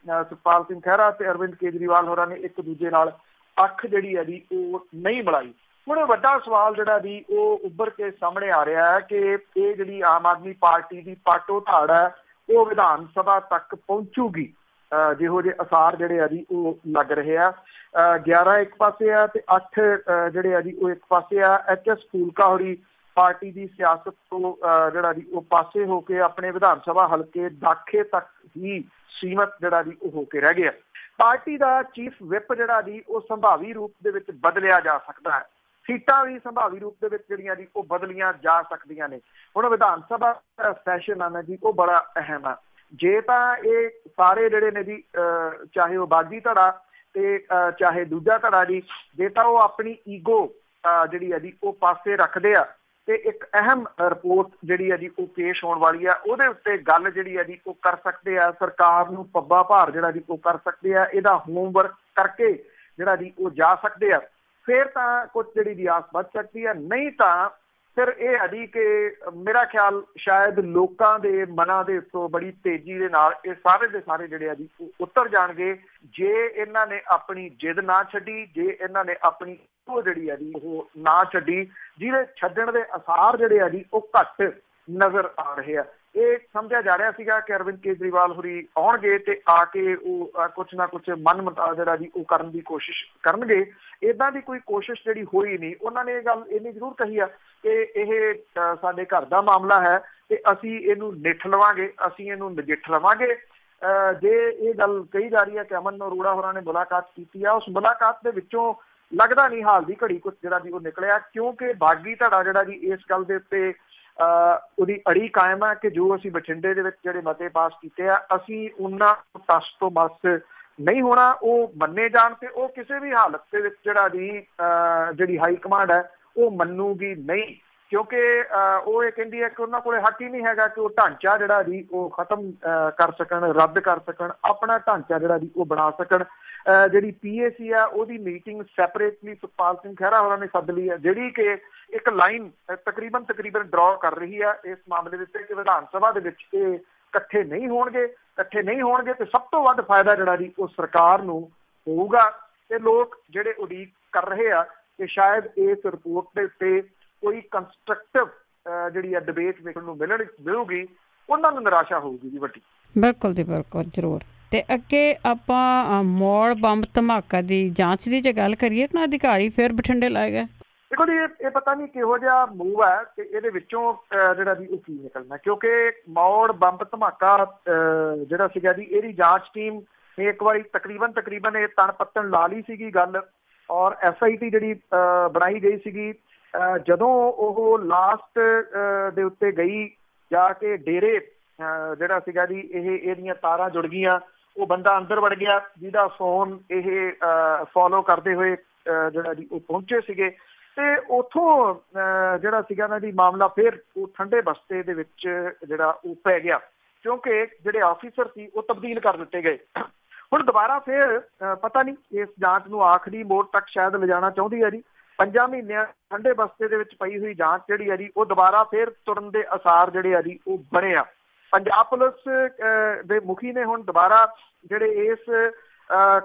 ਸੁਖਪਾਲ ਸਿੰਘ ਖਹਿਰਾ ਤੇ ਅਰਵਿੰਦ ਕੇਜਰੀਵਾਲ ਹੋਰਾਂ ਨੇ, ਇੱਕ ਦੂਜੇ ਨਾਲ ਅੱਖ ਜਿਹੜੀ ਹੈ ਜੀ ਉਹ ਨਹੀਂ ਮਿਲਾਈ। ਹੁਣ ਵੱਡਾ ਸਵਾਲ ਜਿਹੜਾ ਜੀ ਉਹ ਉੱਭਰ ਕੇ ਸਾਹਮਣੇ ਆ ਰਿਹਾ ਹੈ ਕਿ ਇਹ ਜਿਹੜੀ ਆਮ ਆਦਮੀ ਪਾਰਟੀ ਦੀ ਪਾਟੋ ਧਾੜ ਹੈ ਉਹ ਵਿਧਾਨ ਸਭਾ ਤੱਕ ਪਹੁੰਚੂਗੀ, ਜਿਹੋ ਜਿਹੇ ਅਸਾਰ ਜਿਹੜੇ ਆ ਜੀ ਉਹ ਲੱਗ ਰਹੇ ਆ। 11 ਇੱਕ ਪਾਸੇ ਆ ਤੇ 8 ਜਿਹੜੇ ਆ ਜੀ ਉਹ ਇੱਕ ਪਾਸੇ ਆ। HS ਫੂਲਕਾ ਹੋਰੀ ਪਾਰਟੀ ਦੀ ਸਿਆਸਤ ਤੋਂ ਜਿਹੜਾ ਜੀ ਉਹ ਪਾਸੇ ਹੋ ਕੇ ਆਪਣੇ ਵਿਧਾਨ ਸਭਾ ਹਲਕੇ ਦਾਖੇ ਤੱਕ ਹੀ ਸੀਮਤ ਜਿਹੜਾ ਜੀ ਉਹ ਹੋ ਕੇ ਰਹਿ ਗਿਆ। ਪਾਰਟੀ ਦਾ ਚੀਫ ਵਿਪ ਜਿਹੜਾ ਜੀ ਉਹ ਸੰਭਾਵੀ ਰੂਪ ਦੇ ਵਿੱਚ ਬਦਲਿਆ ਜਾ ਸਕਦਾ ਹੈ। ਸੀਟਾਂ ਵੀ ਸੰਭਾਵੀ ਰੂਪ ਦੇ ਵਿੱਚ ਜਿਹੜੀਆਂ ਜੀ ਉਹ ਬਦਲੀਆਂ ਜਾ ਸਕਦੀਆਂ ਨੇ। ਹੁਣ ਵਿਧਾਨ ਸਭਾ ਸੈਸ਼ਨ ਆ ਨਾ ਜੀ ਉਹ ਬੜਾ ਅਹਿਮ ਆ। ਜੇ ਤਾਂ ਇਹ ਸਾਰੇ ਜਿਹੜੇ ਨੇ ਜੀ ਚਾਹੇ ਉਹ ਬਾਗੀ ਧੜਾ ਤੇ ਚਾਹੇ ਦੂਜਾ ਧੜਾ ਜੀ, ਜੇ ਤਾਂ ਉਹ ਆਪਣੀ ਈਗੋ ਜਿਹੜੀ ਹੈ ਜੀ ਉਹ ਪਾਸੇ ਰੱਖਦੇ ਆ ਤੇ ਇੱਕ ਅਹਿਮ ਰਿਪੋਰਟ ਜਿਹੜੀ ਹੈ ਜੀ ਉਹ ਪੇਸ਼ ਹੋਣ ਵਾਲੀ ਆ, ਉਹਦੇ ਉੱਤੇ ਗੱਲ ਜਿਹੜੀ ਹੈ ਜੀ ਉਹ ਕਰ ਸਕਦੇ ਆ। ਸਰਕਾਰ ਨੂੰ ਪੱਬਾ ਭਾਰ ਜਿਹੜਾ ਜੀ ਉਹ ਕਰ ਸਕਦੇ ਆ। ਇਹਦਾ ਹੋਮਵਰਕ ਕਰਕੇ ਜਿਹੜਾ ਜੀ ਉਹ ਜਾ ਸਕਦੇ ਆ। ਫਿਰ ਤਾਂ ਕੁਝ ਜਿਹੜੀ ਦੀ ਆਸ ਵੱਧ ਸਕਦੀ ਹੈ। ਨਹੀਂ ਤਾਂ ਫਿਰ ਇਹ ਹੈ ਜੀ ਕਿ ਮੇਰਾ ਖਿਆਲ ਸ਼ਾਇਦ ਲੋਕਾਂ ਦੇ ਮਨਾਂ ਦੇ ਉੱਤੋਂ ਬੜੀ ਤੇਜ਼ੀ ਦੇ ਨਾਲ ਇਹ ਸਾਰੇ ਦੇ ਸਾਰੇ ਜਿਹੜੇ ਆ ਜੀ ਉਤਰ ਜਾਣਗੇ, ਜੇ ਇਹਨਾਂ ਨੇ ਆਪਣੀ ਜਿੱਦ ਨਾ ਛੱਡੀ, ਜੇ ਇਹਨਾਂ ਨੇ ਆਪਣੀ ਉਹ ਜਿਹੜੀ ਆ ਜੀ ਉਹ ਨਾ ਛੱਡੀ, ਜਿਹਦੇ ਛੱਡਣ ਦੇ ਅਸਾਰ ਜਿਹੜੇ ਆ ਜੀ ਉਹ ਘੱਟ ਨਜ਼ਰ ਆ ਰਹੇ ਆ। ਇਹ ਸਮਝਿਆ ਜਾ ਰਿਹਾ ਸੀਗਾ ਕਿ ਅਰਵਿੰਦ ਕੇਜਰੀਵਾਲ ਹੋਰੀ ਆਉਣਗੇ ਤੇ ਆ ਕੇ ਉਹ ਕੁਛ ਨਾ ਕੁਛ ਮਨ ਮੁਤਾਬਕ ਜਿਹੜਾ ਜੀ ਉਹ ਕਰਨ ਦੀ ਕੋਸ਼ਿਸ਼ ਕਰਨਗੇ। ਏਦਾਂ ਦੀ ਕੋਈ ਕੋਸ਼ਿਸ਼ ਜਿਹੜੀ ਹੋਈ ਨਹੀਂ। ਉਹਨਾਂ ਨੇ ਇਹ ਗੱਲ ਇੰਨੀ ਜ਼ਰੂਰ ਕਹੀ ਆ ਕਿ ਇਹ ਸਾਡੇ ਘਰ ਦਾ ਮਾਮਲਾ ਹੈ ਤੇ ਅਸੀਂ ਇਹਨੂੰ ਨਿੱਠ ਲਵਾਂਗੇ, ਅਸੀਂ ਇਹਨੂੰ ਨਜਿੱਠ ਲਵਾਂਗੇ। ਜੇ ਇਹ ਗੱਲ ਕਹੀ ਜਾ ਰਹੀ ਹੈ ਕਿ ਅਮਨ ਅਰੋੜਾ ਹੋਰਾਂ ਨੇ ਮੁਲਾਕਾਤ ਕੀਤੀ ਆ, ਉਸ ਮੁਲਾਕਾਤ ਦੇ ਵਿੱਚੋਂ ਲੱਗਦਾ ਨਹੀਂ ਹਾਲ ਦੀ ਘੜੀ ਕੁਛ ਜਿਹੜਾ ਜੀ ਉਹ ਨਿਕਲਿਆ, ਕਿਉਂਕਿ ਬਾਗੀ ਧੜਾ ਜਿਹੜਾ ਜੀ ਇਸ ਗੱਲ ਦੇ ਉੱਤੇ ਉਹਦੀ ਅੜੀ ਕਾਇਮ ਹੈ ਕਿ ਜੋ ਅਸੀਂ ਬਠਿੰਡੇ ਦੇ ਵਿੱਚ ਜਿਹੜੇ ਮਤੇ ਪਾਸ ਕੀਤੇ ਆ, ਅਸੀਂ ਉਹਨਾਂ ਟਸ ਤੋਂ ਮਸ ਨਹੀਂ ਹੋਣਾ, ਉਹ ਮੰਨੇ ਜਾਣ ਤੇ ਉਹ ਕਿਸੇ ਵੀ ਹਾਲਤ ਦੇ ਵਿੱਚ ਜਿਹੜਾ ਜੀ ਜਿਹੜੀ ਹਾਈ ਕਮਾਂਡ ਹੈ ਉਹ ਮੰਨੂਗੀ ਨਹੀਂ। ਕਿਉਂਕਿ ਉਹ ਇਹ ਕਹਿੰਦੀ ਹੈ ਕਿ ਉਹਨਾਂ ਕੋਲੇ ਹੱਕ ਹੀ ਨਹੀਂ ਹੈਗਾ ਕਿ ਉਹ ਢਾਂਚਾ ਜਿਹੜਾ ਜੀ ਉਹ ਖਤਮ ਕਰ ਸਕਣ, ਰੱਦ ਕਰ ਸਕਣ, ਆਪਣਾ ਢਾਂਚਾ ਜਿਹੜਾ ਜੀ ਉਹ ਬਣਾ ਸਕਣ। ਜਿਹੜੀ PAC ਆ ਉਹਦੀ ਮੀਟਿੰਗ ਸੈਪਰੇਟਲੀ ਸੁਖਪਾਲ ਸਿੰਘ ਖਹਿਰਾ ਹੋਰਾਂ ਨੇ ਸੱਦ ਲਈ ਹੈ, ਜਿਹੜੀ ਕਿ ਇੱਕ ਲਾਈਨ ਤਕਰੀਬਨ ਡਰਾ ਕਰ ਰਹੀ ਹੈ ਇਸ ਮਾਮਲੇ ਦੇ ਉੱਤੇ ਕਿ ਵਿਧਾਨ ਸਭਾ ਦੇ ਵਿੱਚ ਇਹ ਇਕੱਠੇ ਨਹੀਂ ਹੋਣਗੇ ਤੇ ਸਭ ਤੋਂ ਵੱਧ ਫਾਇਦਾ ਜਿਹੜਾ ਜੀ ਉਹ ਸਰਕਾਰ ਨੂੰ ਹੋਊਗਾ। ਤੇ ਲੋਕ ਜਿਹੜੇ ਉਡੀਕ ਕਰ ਰਹੇ ਆ ਕਿ ਸ਼ਾਇਦ ਇਸ ਰਿਪੋਰਟ ਦੇ ਉੱਤੇ ਕੋਈ ਕੰਸਟਰਕਟਿਵ ਜਿਹੜੀ ਆ ਡਿਬੇਟ ਵੇਖਣ ਨੂੰ ਮਿਲੂਗੀ, ਉਹਨਾਂ ਨੂੰ ਨਿਰਾਸ਼ਾ ਹੋਊਗੀ ਜੀ ਵੱਡੀ। ਬਿਲਕੁਲ ਜੀ ਬਿਲਕੁਲ, ਜ਼ਰੂਰ। ਤੇ ਅੱਗੇ ਆਪਾਂ ਮੌੜ ਬੰਬ ਧਮਾਕਾ ਦੀ ਜਾਂਚ ਦੀ ਜੇ ਗੱਲ ਕਰੀਏ ਤਾਂ ਅਧਿਕਾਰੀ ਫਿਰ ਬਠਿੰਡੇ ਲਾਏ ਗਏ। ਦੇਖੋ ਜੀ ਇਹ ਪਤਾ ਨਹੀਂ ਕਿਹੋ ਜਿਹਾ ਮੂਵ ਹੈ ਤੇ ਇਹਦੇ ਵਿੱਚੋਂ ਜਿਹੜਾ ਜੀ ਉਹ ਕੀ ਨਿਕਲਣਾ, ਕਿਉਂਕਿ ਮੌੜ ਬੰਬ ਧਮਾਕਾ ਜਿਹੜਾ ਸੀਗਾ ਜੀ ਇਹਦੀ ਜਾਂਚ ਟੀਮ ਨੇ ਇੱਕ ਵਾਰੀ ਤਕਰੀਬਨ ਇਹ ਤਣ ਪੱਤਣ ਲਾ ਲਈ ਸੀਗੀ ਗੱਲ, ਔਰ SIT ਜਿਹੜੀ ਬਣਾਈ ਗਈ ਸੀਗੀ। ਜਦੋਂ ਉਹ ਲਾਸਟ ਦੇ ਉੱਤੇ ਗਈ ਜਾ ਕੇ ਡੇਰੇ ਜਿਹੜਾ ਸੀਗਾ ਜੀ ਇਹਦੀਆਂ ਤਾਰਾਂ ਜੁੜ ਗਈਆਂ, ਉਹ ਬੰਦਾ ਅੰਦਰ ਵੜ ਗਿਆ ਜਿਹਦਾ ਫੋਨ ਇਹ ਫੋਲੋ ਕਰਦੇ ਹੋਏ ਜਿਹੜਾ ਜੀ ਉਹ ਪਹੁੰਚੇ ਸੀਗੇ। ਤੇ ਉੱਥੋਂ ਜਿਹੜਾ ਸੀਗਾ ਨਾ ਜੀ ਮਾਮਲਾ ਫਿਰ ਉਹ ਠੰਡੇ ਬਸਤੇ ਦੇ ਵਿੱਚ ਜਿਹੜਾ ਉਹ ਪੈ ਗਿਆ, ਕਿਉਂਕਿ ਜਿਹੜੇ ਆਫੀਸਰ ਸੀ ਉਹ ਤਬਦੀਲ ਕਰ ਦਿੱਤੇ ਗਏ। ਹੁਣ ਦੁਬਾਰਾ ਫਿਰ ਪਤਾ ਨਹੀਂ ਇਸ ਜਾਂਚ ਨੂੰ ਆਖਰੀ ਮੋੜ ਤੱਕ ਸ਼ਾਇਦ ਲਿਜਾਣਾ ਚਾਹੁੰਦੀ ਹੈ ਜੀ। 5 ਮਹੀਨਿਆਂ ਠੰਡੇ ਬਸਤੇ ਦੇ ਵਿੱਚ ਪਈ ਹੋਈ ਜਾਂਚ ਜਿਹੜੀ ਹੈ ਜੀ ਉਹ ਦੁਬਾਰਾ ਫਿਰ ਤੁਰਨ ਦੇ ਆਸਾਰ ਜਿਹੜੇ ਆ ਜੀ ਉਹ ਬਣੇ ਆ। ਪੰਜਾਬ ਪੁਲਿਸ ਦੇ ਮੁਖੀ ਨੇ ਹੁਣ ਦੁਬਾਰਾ ਜਿਹੜੇ ਇਸ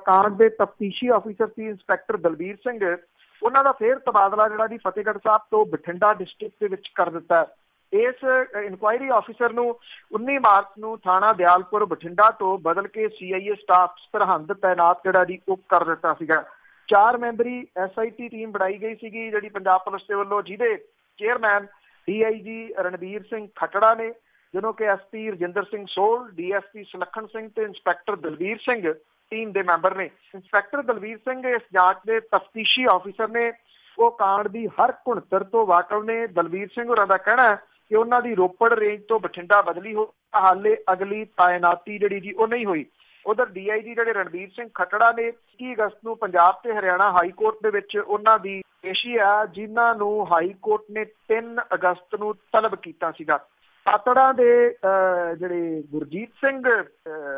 ਕਾਂਡ ਦੇ ਤਫਤੀਸ਼ੀ ਆਫੀਸਰ ਸੀ ਇੰਸਪੈਕਟਰ ਦਲਬੀਰ ਸਿੰਘ, ਉਹਨਾਂ ਦਾ ਫਿਰ ਤਬਾਦਲਾ ਜਿਹੜਾ ਜੀ ਫਤਿਹਗੜ੍ਹ ਸਾਹਿਬ ਤੋਂ ਬਠਿੰਡਾ ਡਿਸਟ੍ਰਿਕਟ ਦੇ ਵਿੱਚ ਕਰ ਦਿੱਤਾ। ਇਸ ਇਨਕੁਆਇਰੀ ਆਫੀਸਰ ਨੂੰ 19 ਮਾਰਚ ਨੂੰ ਥਾਣਾ ਦਿਆਲਪੁਰ ਬਠਿੰਡਾ ਤੋਂ ਬਦਲ ਕੇ CIA ਸਟਾਫ ਸਰਹੰਦ ਤੈਨਾਤ ਜਿਹੜਾ ਜੀ ਉਹ ਕਰ ਦਿੱਤਾ ਸੀਗਾ। 4 ਮੈਂਬਰੀ SIT ਟੀਮ ਬਣਾਈ ਗਈ ਸੀਗੀ ਜਿਹੜੀ ਪੰਜਾਬ ਪੁਲਿਸ ਦੇ ਵੱਲੋਂ, ਜਿਹਦੇ ਚੇਅਰਮੈਨ DIG ਰਣਬੀਰ ਸਿੰਘ ਖੱਟੜਾ ਨੇ, ਜਦੋਂ ਕਿ SP ਰਜਿੰਦਰ ਸਿੰਘ ਸੋਲ, DSP ਸੁਲੱਖਣ ਸਿੰਘ ਤੇ ਇੰਸਪੈਕਟਰ ਦਲਬੀਰ ਸਿੰਘ ਟੀਮ ਦੇ ਮੈਂਬਰ ਨੇ। ਇੰਸਪੈਕਟਰ ਦਲਬੀਰ ਸਿੰਘ ਇਸ ਜਾਂਚ ਦੇ ਤਫਤੀਸ਼ੀ ਆਫੀਸਰ ਨੇ, ਉਹ ਕਾਂਡ ਦੀ ਹਰ ਘੁਣਤਰ ਤੋਂ ਵਾਕਫ ਨੇ। ਦਲਬੀਰ ਸਿੰਘ ਹੋਰਾਂ ਦਾ ਕਹਿਣਾ ਹੈ ਕਿ ਉਹਨਾਂ ਦੀ ਰੋਪੜ ਰੇਂਜ ਤੋਂ ਬਠਿੰਡਾ ਬਦਲੀ ਹੋ, ਹਾਲੇ ਅਗਲੀ ਤਾਇਨਾਤੀ ਜਿਹੜੀ ਜੀ ਉਹ ਨਹੀਂ ਹੋਈ। ਉਧਰ DIG ਜਿਹੜੇ ਰਣਬੀਰ ਸਿੰਘ ਖੱਟੜਾ ਨੇ 21 ਅਗਸਤ ਨੂੰ ਪੰਜਾਬ ਤੇ ਹਰਿਆਣਾ ਹਾਈ ਕੋਰਟ ਦੇ ਵਿੱਚ ਉਹਨਾਂ ਦੀ ਪੇਸ਼ੀ ਆ, ਜਿਨ੍ਹਾਂ ਨੂੰ ਹਾਈ ਕੋਰਟ ਨੇ 3 ਅਗਸਤ ਨੂੰ ਤਲਬ ਕੀਤਾ ਸੀਗਾ। ਪਾਤੜਾਂ ਦੇ ਜਿਹੜੇ ਗੁਰਜੀਤ ਸਿੰਘ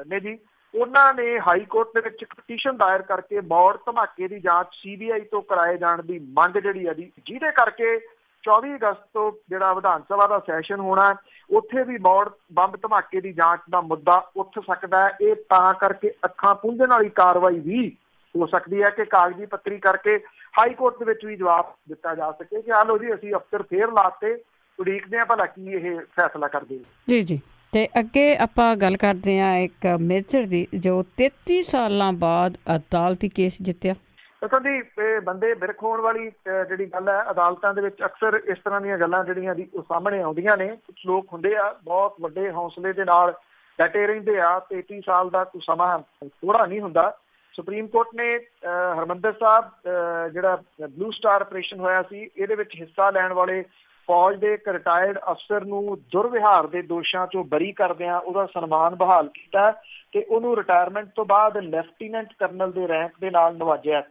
ਨੇ ਜੀ, ਉਹਨਾਂ ਨੇ ਹਾਈ ਕੋਰਟ ਦੇ ਵਿੱਚ ਇੱਕ ਪਟੀਸ਼ਨ ਦਾਇਰ ਕਰਕੇ ਮੌੜ ਧਮਾਕੇ ਦੀ ਜਾਂਚ CBI ਤੋਂ ਕਰਾਏ ਜਾਣ ਦੀ ਮੰਗ ਜਿਹੜੀ ਹੈ ਜੀ, ਜਿਹਦੇ ਕਰਕੇ 24 ਅਗਸਤ ਤੋਂ ਜਿਹੜਾ ਵਿਧਾਨ ਸਭਾ ਦਾ ਸੈਸ਼ਨ ਹੋਣਾ, ਉੱਥੇ ਵੀ ਮੌੜ ਬੰਬ ਧਮਾਕੇ ਦੀ ਜਾਂਚ ਦਾ ਮੁੱਦਾ ਉੱਠ ਸਕਦਾ ਹੈ। ਇਹ ਤਾਂ ਕਰਕੇ ਅੱਖਾਂ ਪੂੰਝਣ ਵਾਲੀ ਕਾਰਵਾਈ ਵੀ ਹੋ ਸਕਦੀ ਹੈ ਕਿ ਕਾਗਜ਼ੀ ਪੱਤਰੀ ਕਰਕੇ ਹਾਈ ਕੋਰਟ ਦੇ ਵਿੱਚ ਵੀ ਜਵਾਬ ਦਿੱਤਾ ਜਾ ਸਕੇ ਕਿ ਆਹ ਲੋ ਜੀ ਅਸੀਂ ਅਫਸਰ ਫੇਰ ਲਾਤੇ, ਉਡੀਕਦੇ ਹਾਂ ਭਲਾ ਕੀ ਇਹ ਫੈਸਲਾ ਕਰਦੇ। ਜੀ ਜੀ। ਤੇ ਅੱਗੇ ਆਪਾਂ ਗੱਲ ਕਰਦੇ ਹਾਂ ਇੱਕ ਮੇਜਰ ਦੀ ਜੋ 33 ਸਾਲਾਂ ਬਾਅਦ ਅਦਾਲਤੀ ਕੇਸ ਜਿੱਤਿਆ। ਦੇਖੋ ਜੀ, ਇਹ ਬੰਦੇ ਬਿਰਖ ਹੋਣ ਵਾਲੀ ਜਿਹੜੀ ਗੱਲ ਹੈ, ਅਦਾਲਤਾਂ ਦੇ ਵਿੱਚ ਅਕਸਰ ਇਸ ਤਰ੍ਹਾਂ ਦੀਆਂ ਗੱਲਾਂ ਜਿਹੜੀਆਂ ਦੀ ਉਹ ਸਾਹਮਣੇ ਆਉਂਦੀਆਂ ਨੇ। ਕੁਛ ਲੋਕ ਹੁੰਦੇ ਆ ਬਹੁਤ ਵੱਡੇ ਹੌਸਲੇ ਦੇ ਨਾਲ ਡਟੇ ਰਹਿੰਦੇ ਆ। 33 ਸਾਲ ਦਾ ਕੋਈ ਸਮਾਂ ਥੋੜਾ ਨਹੀਂ ਹੁੰਦਾ। ਸੁਪਰੀਮ ਕੋਰਟ ਨੇ ਹਰਮੰਦਰ ਸਾਹਿਬ ਜਿਹੜਾ ਬਲੂ ਸਟਾਰ ਆਪਰੇਸ਼ਨ ਹੋਇਆ ਸੀ, ਇਹਦੇ ਵਿੱਚ ਹਿੱਸਾ ਲੈਣ ਵਾਲੇ ਫੌਜ ਦੇ ਇੱਕ ਰਿਟਾਇਰਡ ਅਫਸਰ ਨੂੰ ਦੁਰਵਿਹਾਰ ਦੇ ਦੋਸ਼ਾਂ ਚੋਂ ਬਰੀ ਕਰਦਿਆਂ ਉਹਦਾ ਸਨਮਾਨ ਬਹਾਲ ਕੀਤਾ ਤੇ ਉਹਨੂੰ ਰਿਟਾਇਰਮੈਂਟ ਤੋਂ ਬਾਅਦ ਲੈਫਟੀਨੈਂਟ ਕਰਨਲ ਦੇ ਰੈਂਕ ਦੇ ਨਾਲ ਨਵਾਜਿਆ।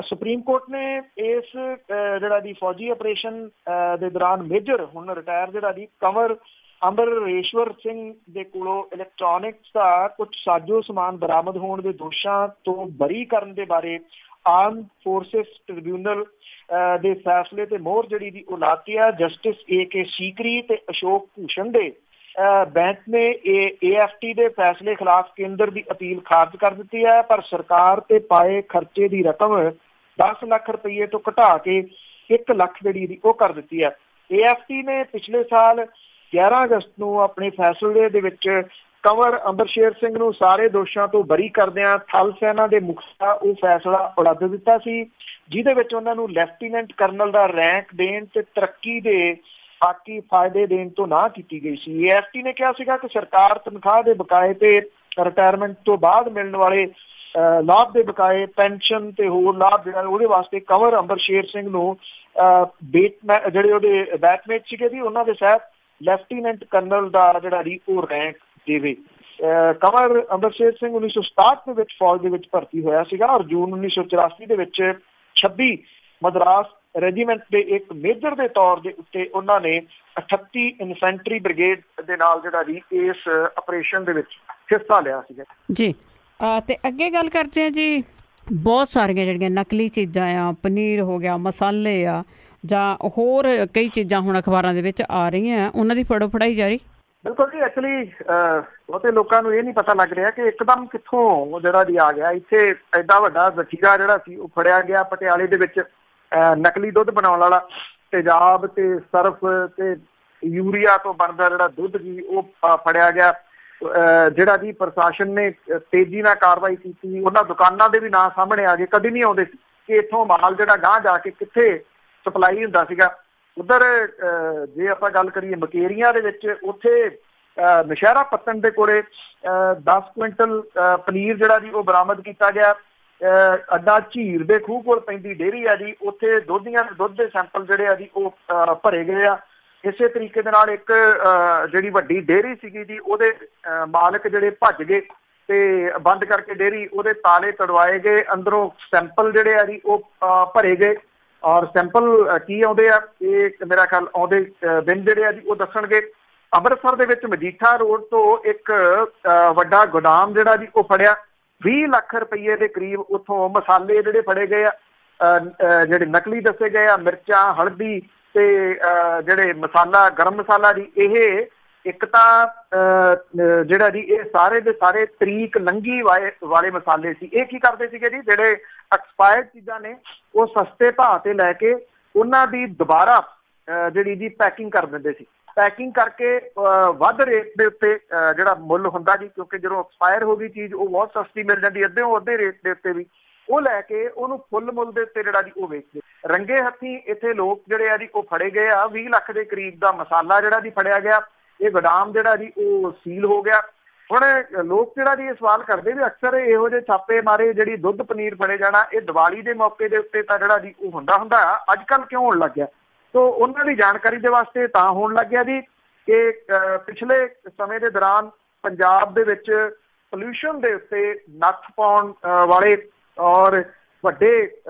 ਸੁਪਰੀਮ ਕੋਰਟ ਨੇ ਇਸ ਜਿਹੜਾ ਦੀ ਫੌਜੀ ਆਪਰੇਸ਼ਨ ਦੇ ਦੌਰਾਨ ਮੇਜਰ ਹੁਣ ਰਿਟਾਇਰ ਜਿਹੜਾ ਦੀ ਕੰਵਰ ਅੰਬਰੇਸ਼ਵਰ ਸਿੰਘ ਦੇ ਕੋਲੋਂ ਇਲੈਕਟ੍ਰੋਨਿਕਸ ਦਾ ਕੁਝ ਸਾਜੋ ਸਮਾਨ ਬਰਾਮਦ ਹੋਣ ਦੇ ਦੋਸ਼ਾਂ ਤੋਂ ਬਰੀ ਕਰਨ ਦੇ ਬਾਰੇ ਆਰਮ ਫੋਰਸਿਸ ਟ੍ਰਿਬਿਊਨਲ ਦੇ ਫੈਸਲੇ ਤੇ ਮੋਹਰ ਜਿਹੜੀ ਦੀ ਉਹ ਲਾਤੀ ਹੈ। ਜਸਟਿਸ AK ਸੀਕਰੀ ਤੇ ਅਸ਼ੋਕ ਭੂਸ਼ਣ ਦੇ ਬੈਂਚ ਨੇ AFT ਦੇ ਫੈਸਲੇ ਖਿਲਾਫ ਕੇਂਦਰ ਦੀ ਅਪੀਲ ਖਾਰਜ ਕਰ ਦਿੱਤੀ ਹੈ, ਪਰ ਸਰਕਾਰ ਤੇ ਪਾਏ ਖਰਚੇ ਦੀ ਰਕਮ 10 ਲੱਖ ਰੁਪਏ ਤੋਂ ਘਟਾ ਕੇ 1 ਲੱਖ ਜਿਹੜੀ ਦੀ ਉਹ ਕਰ ਦਿੱਤੀ ਹੈ। AFT ਨੇ ਪਿਛਲੇ ਸਾਲ 11 ਅਗਸਤ ਨੂੰ ਆਪਣੇ ਫੈਸਲੇ ਦੇ ਵਿੱਚ ਕੰਵਰ ਅੰਬਰਸ਼ੇਰ ਸਿੰਘ ਨੂੰ ਸਾਰੇ ਦੋਸ਼ਾਂ ਤੋਂ ਬਰੀ ਕਰਦਿਆਂ ਥਲ ਸੈਨਾ ਦੇ ਮੁਖੀਆ ਉਹ ਫੈਸਲਾ ਉਲੱਦ ਦਿੱਤਾ ਸੀ, ਜਿਹਦੇ ਵਿੱਚ ਉਹਨਾਂ ਨੂੰ ਲੈਫਟੀਨੈਂਟ ਕਰਨਲ ਦਾ ਰੈਂਕ ਦੇਣ ਤੇ ਤਰੱਕੀ ਦੇ ਬਾਕੀ ਫਾਇਦੇ ਦੇਣ ਤੋਂ ਨਾ ਕੀਤੀ ਗਈ ਸੀ। AFT ਨੇ ਕਿਹਾ ਸੀਗਾ ਕਿ ਸਰਕਾਰ ਤਨਖਾਹ ਦੇ ਬਕਾਏ ਤੇ ਰਿਟਾਇਰਮੈਂਟ ਤੋਂ ਬਾਅਦ ਮਿਲਣ ਵਾਲੇ ਲਾਭ ਦੇ ਬਕਾਏ, ਪੈਨਸ਼ਨ ਤੇ ਹੋਰ ਲਾਭ ਜਿਹੜਾ ਉਹਦੇ ਵਾਸਤੇ ਕੰਵਰ ਅੰਬਰਸ਼ੇਰ ਸਿੰਘ ਨੂੰ ਜਿਹੜੇ ਉਹਦੇ ਬੈਟਮੇਟ ਸੀਗੇ ਜੀ ਉਹਨਾਂ ਦੇ ਸਹਿਤ ਲੈਫਟੀਨੈਂਟ ਕਰਨਲ ਦਾ ਜਿਹੜਾ ਦੀ ਉਹ ਰੈਂਕ ਦੇਵੇ। ਕੰਵਰ ਅੰਬਰਸ਼ੇਰ ਸਿੰਘ 1967 ਦੇ ਵਿੱਚ ਫੌਜ ਦੇ ਵਿੱਚ ਭਰਤੀ ਹੋਇਆ ਸੀਗਾ ਔਰ ਜੂਨ 1984 ਦੇ ਵਿੱਚ 26 ਮਦਰਾਸ ਰੈਜੀਮੈਂਟ ਦੇ ਇੱਕ ਮੇਜਰ ਦੇ ਤੌਰ ਦੇ ਉੱਤੇ ਉਹਨਾਂ ਨੇ 38 ਇਨਫੈਂਟਰੀ ਬ੍ਰਿਗੇਡ ਦੇ ਨਾਲ ਜਿਹੜਾ ਜੀ ਇਸ ਆਪਰੇਸ਼ਨ ਦੇ ਵਿੱਚ ਹਿੱਸਾ ਲਿਆ ਸੀਗਾ ਜੀ। ਤੇ ਅੱਗੇ ਗੱਲ ਕਰਦੇ ਹਾਂ ਜੀ, ਬਹੁਤ ਸਾਰੀਆਂ ਜਿਹੜੀਆਂ ਨਕਲੀ ਚੀਜ਼ਾਂ ਆ, ਪਨੀਰ ਹੋ ਗਿਆ, ਮਸਾਲੇ ਆ ਜਾਂ ਹੋਰ ਕਈ ਚੀਜ਼ਾਂ ਹੁਣ ਅਖਬਾਰਾਂ ਦੇ ਵਿੱਚ ਆ ਰਹੀਆਂ, ਉਹਨਾਂ ਦੀ ਫੜੋ ਫੜਾਈ ਜਾਰੀ। ਬਿਲਕੁਲ ਜੀ। ਐਕਚੁਅਲੀ ਬਹੁਤੇ ਲੋਕਾਂ ਨੂੰ ਇਹ ਨਹੀਂ ਪਤਾ ਲੱਗ ਰਿਹਾ ਕਿ ਇੱਕਦਮ ਕਿੱਥੋਂ ਜਿਹੜਾ ਦੀ ਆ ਗਿਆ। ਇੱਥੇ ਐਡਾ ਵੱਡਾ ਜ਼ਖੀਰਾ ਜਿਹੜਾ ਸੀ ਉਹ ਫੜਿਆ ਗਿਆ ਪਟਿਆਲੇ ਦੇ ਵਿੱਚ। ਨਕਲੀ ਦੁੱਧ ਬਣਾਉਣ ਵਾਲਾ ਤੇਜ਼ਾਬ ਤੇ ਸਰਫ ਤੇ ਯੂਰੀਆ ਤੋਂ ਬਣਦਾ ਜਿਹੜਾ ਦੁੱਧ ਜੀ ਉਹ ਫੜਿਆ ਗਿਆ। ਜਿਹੜਾ ਜੀ ਪ੍ਰਸ਼ਾਸਨ ਨੇ ਤੇਜ਼ੀ ਨਾਲ ਕਾਰਵਾਈ ਕੀਤੀ। ਉਹਨਾਂ ਦੁਕਾਨਾਂ ਦੇ ਵੀ ਨਾਂ ਸਾਹਮਣੇ ਆ ਗਏ, ਕਦੀ ਨਹੀਂ ਆਉਂਦੇ ਕਿ ਇੱਥੋਂ ਮਾਲ ਜਿਹੜਾ ਗਾਂਹ ਜਾ ਕੇ ਕਿੱਥੇ ਸਪਲਾਈ ਹੁੰਦਾ ਸੀਗਾ। ਉੱਧਰ ਜੇ ਆਪਾਂ ਗੱਲ ਕਰੀਏ ਮਕੇਰੀਆਂ ਦੇ ਵਿੱਚ, ਉੱਥੇ ਨਸ਼ਹਿਰਾ ਪੱਤਣ ਦੇ ਕੋਲੇ 10 ਕੁਇੰਟਲ ਪਨੀਰ ਜਿਹੜਾ ਜੀ ਉਹ ਬਰਾਮਦ ਕੀਤਾ ਗਿਆ। ਅੱਡਾ ਝੀਰ ਦੇ ਖੂਹ ਕੋਲ ਪੈਂਦੀ ਡੇਅਰੀ ਆ ਜੀ, ਉੱਥੇ ਦੁੱਧ ਦੇ ਸੈਂਪਲ ਜਿਹੜੇ ਆ ਜੀ ਉਹ ਭਰੇ ਗਏ ਆ। ਇਸੇ ਤਰੀਕੇ ਦੇ ਨਾਲ ਇੱਕ ਜਿਹੜੀ ਵੱਡੀ ਡੇਅਰੀ ਸੀਗੀ ਜੀ, ਉਹਦੇ ਮਾਲਕ ਜਿਹੜੇ ਭੱਜ ਗਏ ਤੇ ਬੰਦ ਕਰਕੇ ਡੇਅਰੀ, ਉਹਦੇ ਤਾਲੇ ਤੜਵਾਏ ਗਏ, ਅੰਦਰੋਂ ਸੈਂਪਲ ਜਿਹੜੇ ਆ ਜੀ ਉਹ ਭਰੇ ਗਏ। ਔਰ ਸੈਂਪਲ ਕੀ ਆਉਂਦੇ ਆ, ਇਹ ਮੇਰਾ ਖਿਆਲ ਆਉਂਦੇ ਦਿਨ ਜਿਹੜੇ ਆ ਜੀ ਉਹ ਦੱਸਣਗੇ। ਅੰਮ੍ਰਿਤਸਰ ਦੇ ਵਿੱਚ ਮਜੀਠਾ ਰੋਡ ਤੋਂ ਇੱਕ ਵੱਡਾ ਗੋਦਾਮ ਜਿਹੜਾ ਜੀ ਉਹ ਫੜਿਆ, 20 ਲੱਖ ਰੁਪਈਏ ਦੇ ਕਰੀਬ ਉੱਥੋਂ ਮਸਾਲੇ ਜਿਹੜੇ ਫੜੇ ਗਏ ਆ, ਜਿਹੜੇ ਨਕਲੀ ਦੱਸੇ ਗਏ ਆ, ਮਿਰਚਾਂ, ਹਲਦੀ ਤੇ ਜਿਹੜੇ ਮਸਾਲਾ, ਗਰਮ ਮਸਾਲਾ ਜੀ, ਇਹ ਇੱਕ ਤਾਂ ਜਿਹੜਾ ਜੀ ਇਹ ਸਾਰੇ ਦੇ ਸਾਰੇ ਤਰੀਕ ਲੰਘੀ ਵਾਲੇ ਮਸਾਲੇ ਸੀ। ਇਹ ਕੀ ਕਰਦੇ ਸੀਗੇ ਜੀ, ਜਿਹੜੇ ਐਕਸਪਾਇਰਡ ਚੀਜ਼ਾਂ ਨੇ ਉਹ ਸਸਤੇ ਭਾਅ ਤੇ ਲੈ ਕੇ ਉਹਨਾਂ ਦੀ ਦੁਬਾਰਾ ਜਿਹੜੀ ਜੀ ਪੈਕਿੰਗ ਕਰ ਦਿੰਦੇ ਸੀ। ਪੈਕਿੰਗ ਕਰਕੇ ਵੱਧ ਰੇਟ ਦੇ ਉੱਤੇ ਜਿਹੜਾ ਮੁੱਲ ਹੁੰਦਾ ਜੀ, ਕਿਉਂਕਿ ਜਦੋਂ ਐਕਸਪਾਇਰ ਹੋ ਗਈ ਚੀਜ਼ ਉਹ ਬਹੁਤ ਸਸਤੀ ਮਿਲ ਜਾਂਦੀ, ਅੱਧੇ ਰੇਟ ਦੇ ਉੱਤੇ ਵੀ, ਉਹ ਲੈ ਕੇ ਉਹਨੂੰ ਫੁੱਲ ਮੁੱਲ ਦੇ ਉੱਤੇ ਜਿਹੜਾ ਜੀ ਉਹ ਵੇਚਦੇ। ਰੰਗੇ ਹੱਥੀਂ ਇੱਥੇ ਲੋਕ ਜਿਹੜੇ ਆ ਜੀ ਉਹ ਫੜੇ ਗਏ ਆ। 20 ਲੱਖ ਦੇ ਕਰੀਬ ਦਾ ਮਸਾਲਾ ਜਿਹੜਾ ਜੀ ਫੜਿਆ ਗਿਆ। ਇਹ ਗੋਦਾਮ ਜਿਹੜਾ ਜੀ ਉਹ ਸੀਲ ਹੋ ਗਿਆ। ਹੁਣ ਲੋਕ ਜਿਹੜਾ ਜੀ ਇਹ ਸਵਾਲ ਕਰਦੇ ਵੀ ਅਕਸਰ ਇਹੋ ਜਿਹੇ ਛਾਪੇ ਮਾਰੇ ਜਿਹੜੀ ਦੁੱਧ ਪਨੀਰ ਫੜੇ ਜਾਣਾ, ਇਹ ਦੀਵਾਲੀ ਦੇ ਮੌਕੇ ਦੇ ਉੱਤੇ ਤਾਂ ਜਿਹੜਾ ਜੀ ਉਹ ਹੁੰਦਾ ਅੱਜ ਕੱਲ੍ਹ ਕਿਉਂ ਹੋਣ ਲੱਗ ਗਿਆ? ਸੋ ਉਹਨਾਂ ਦੀ ਜਾਣਕਾਰੀ ਦੇ ਵਾਸਤੇ ਤਾਂ ਹੋਣ ਲੱਗ ਗਿਆ ਜੀ ਕਿ ਪਿਛਲੇ ਸਮੇਂ ਦੇ ਦੌਰਾਨ ਪੰਜਾਬ ਦੇ ਵਿੱਚ ਪੋਲਿਊਸ਼ਨ ਦੇ ਉੱਤੇ ਨੱਥ ਪਾਉਣ ਵਾਲੇ ਔਰ ਵੱਡੇ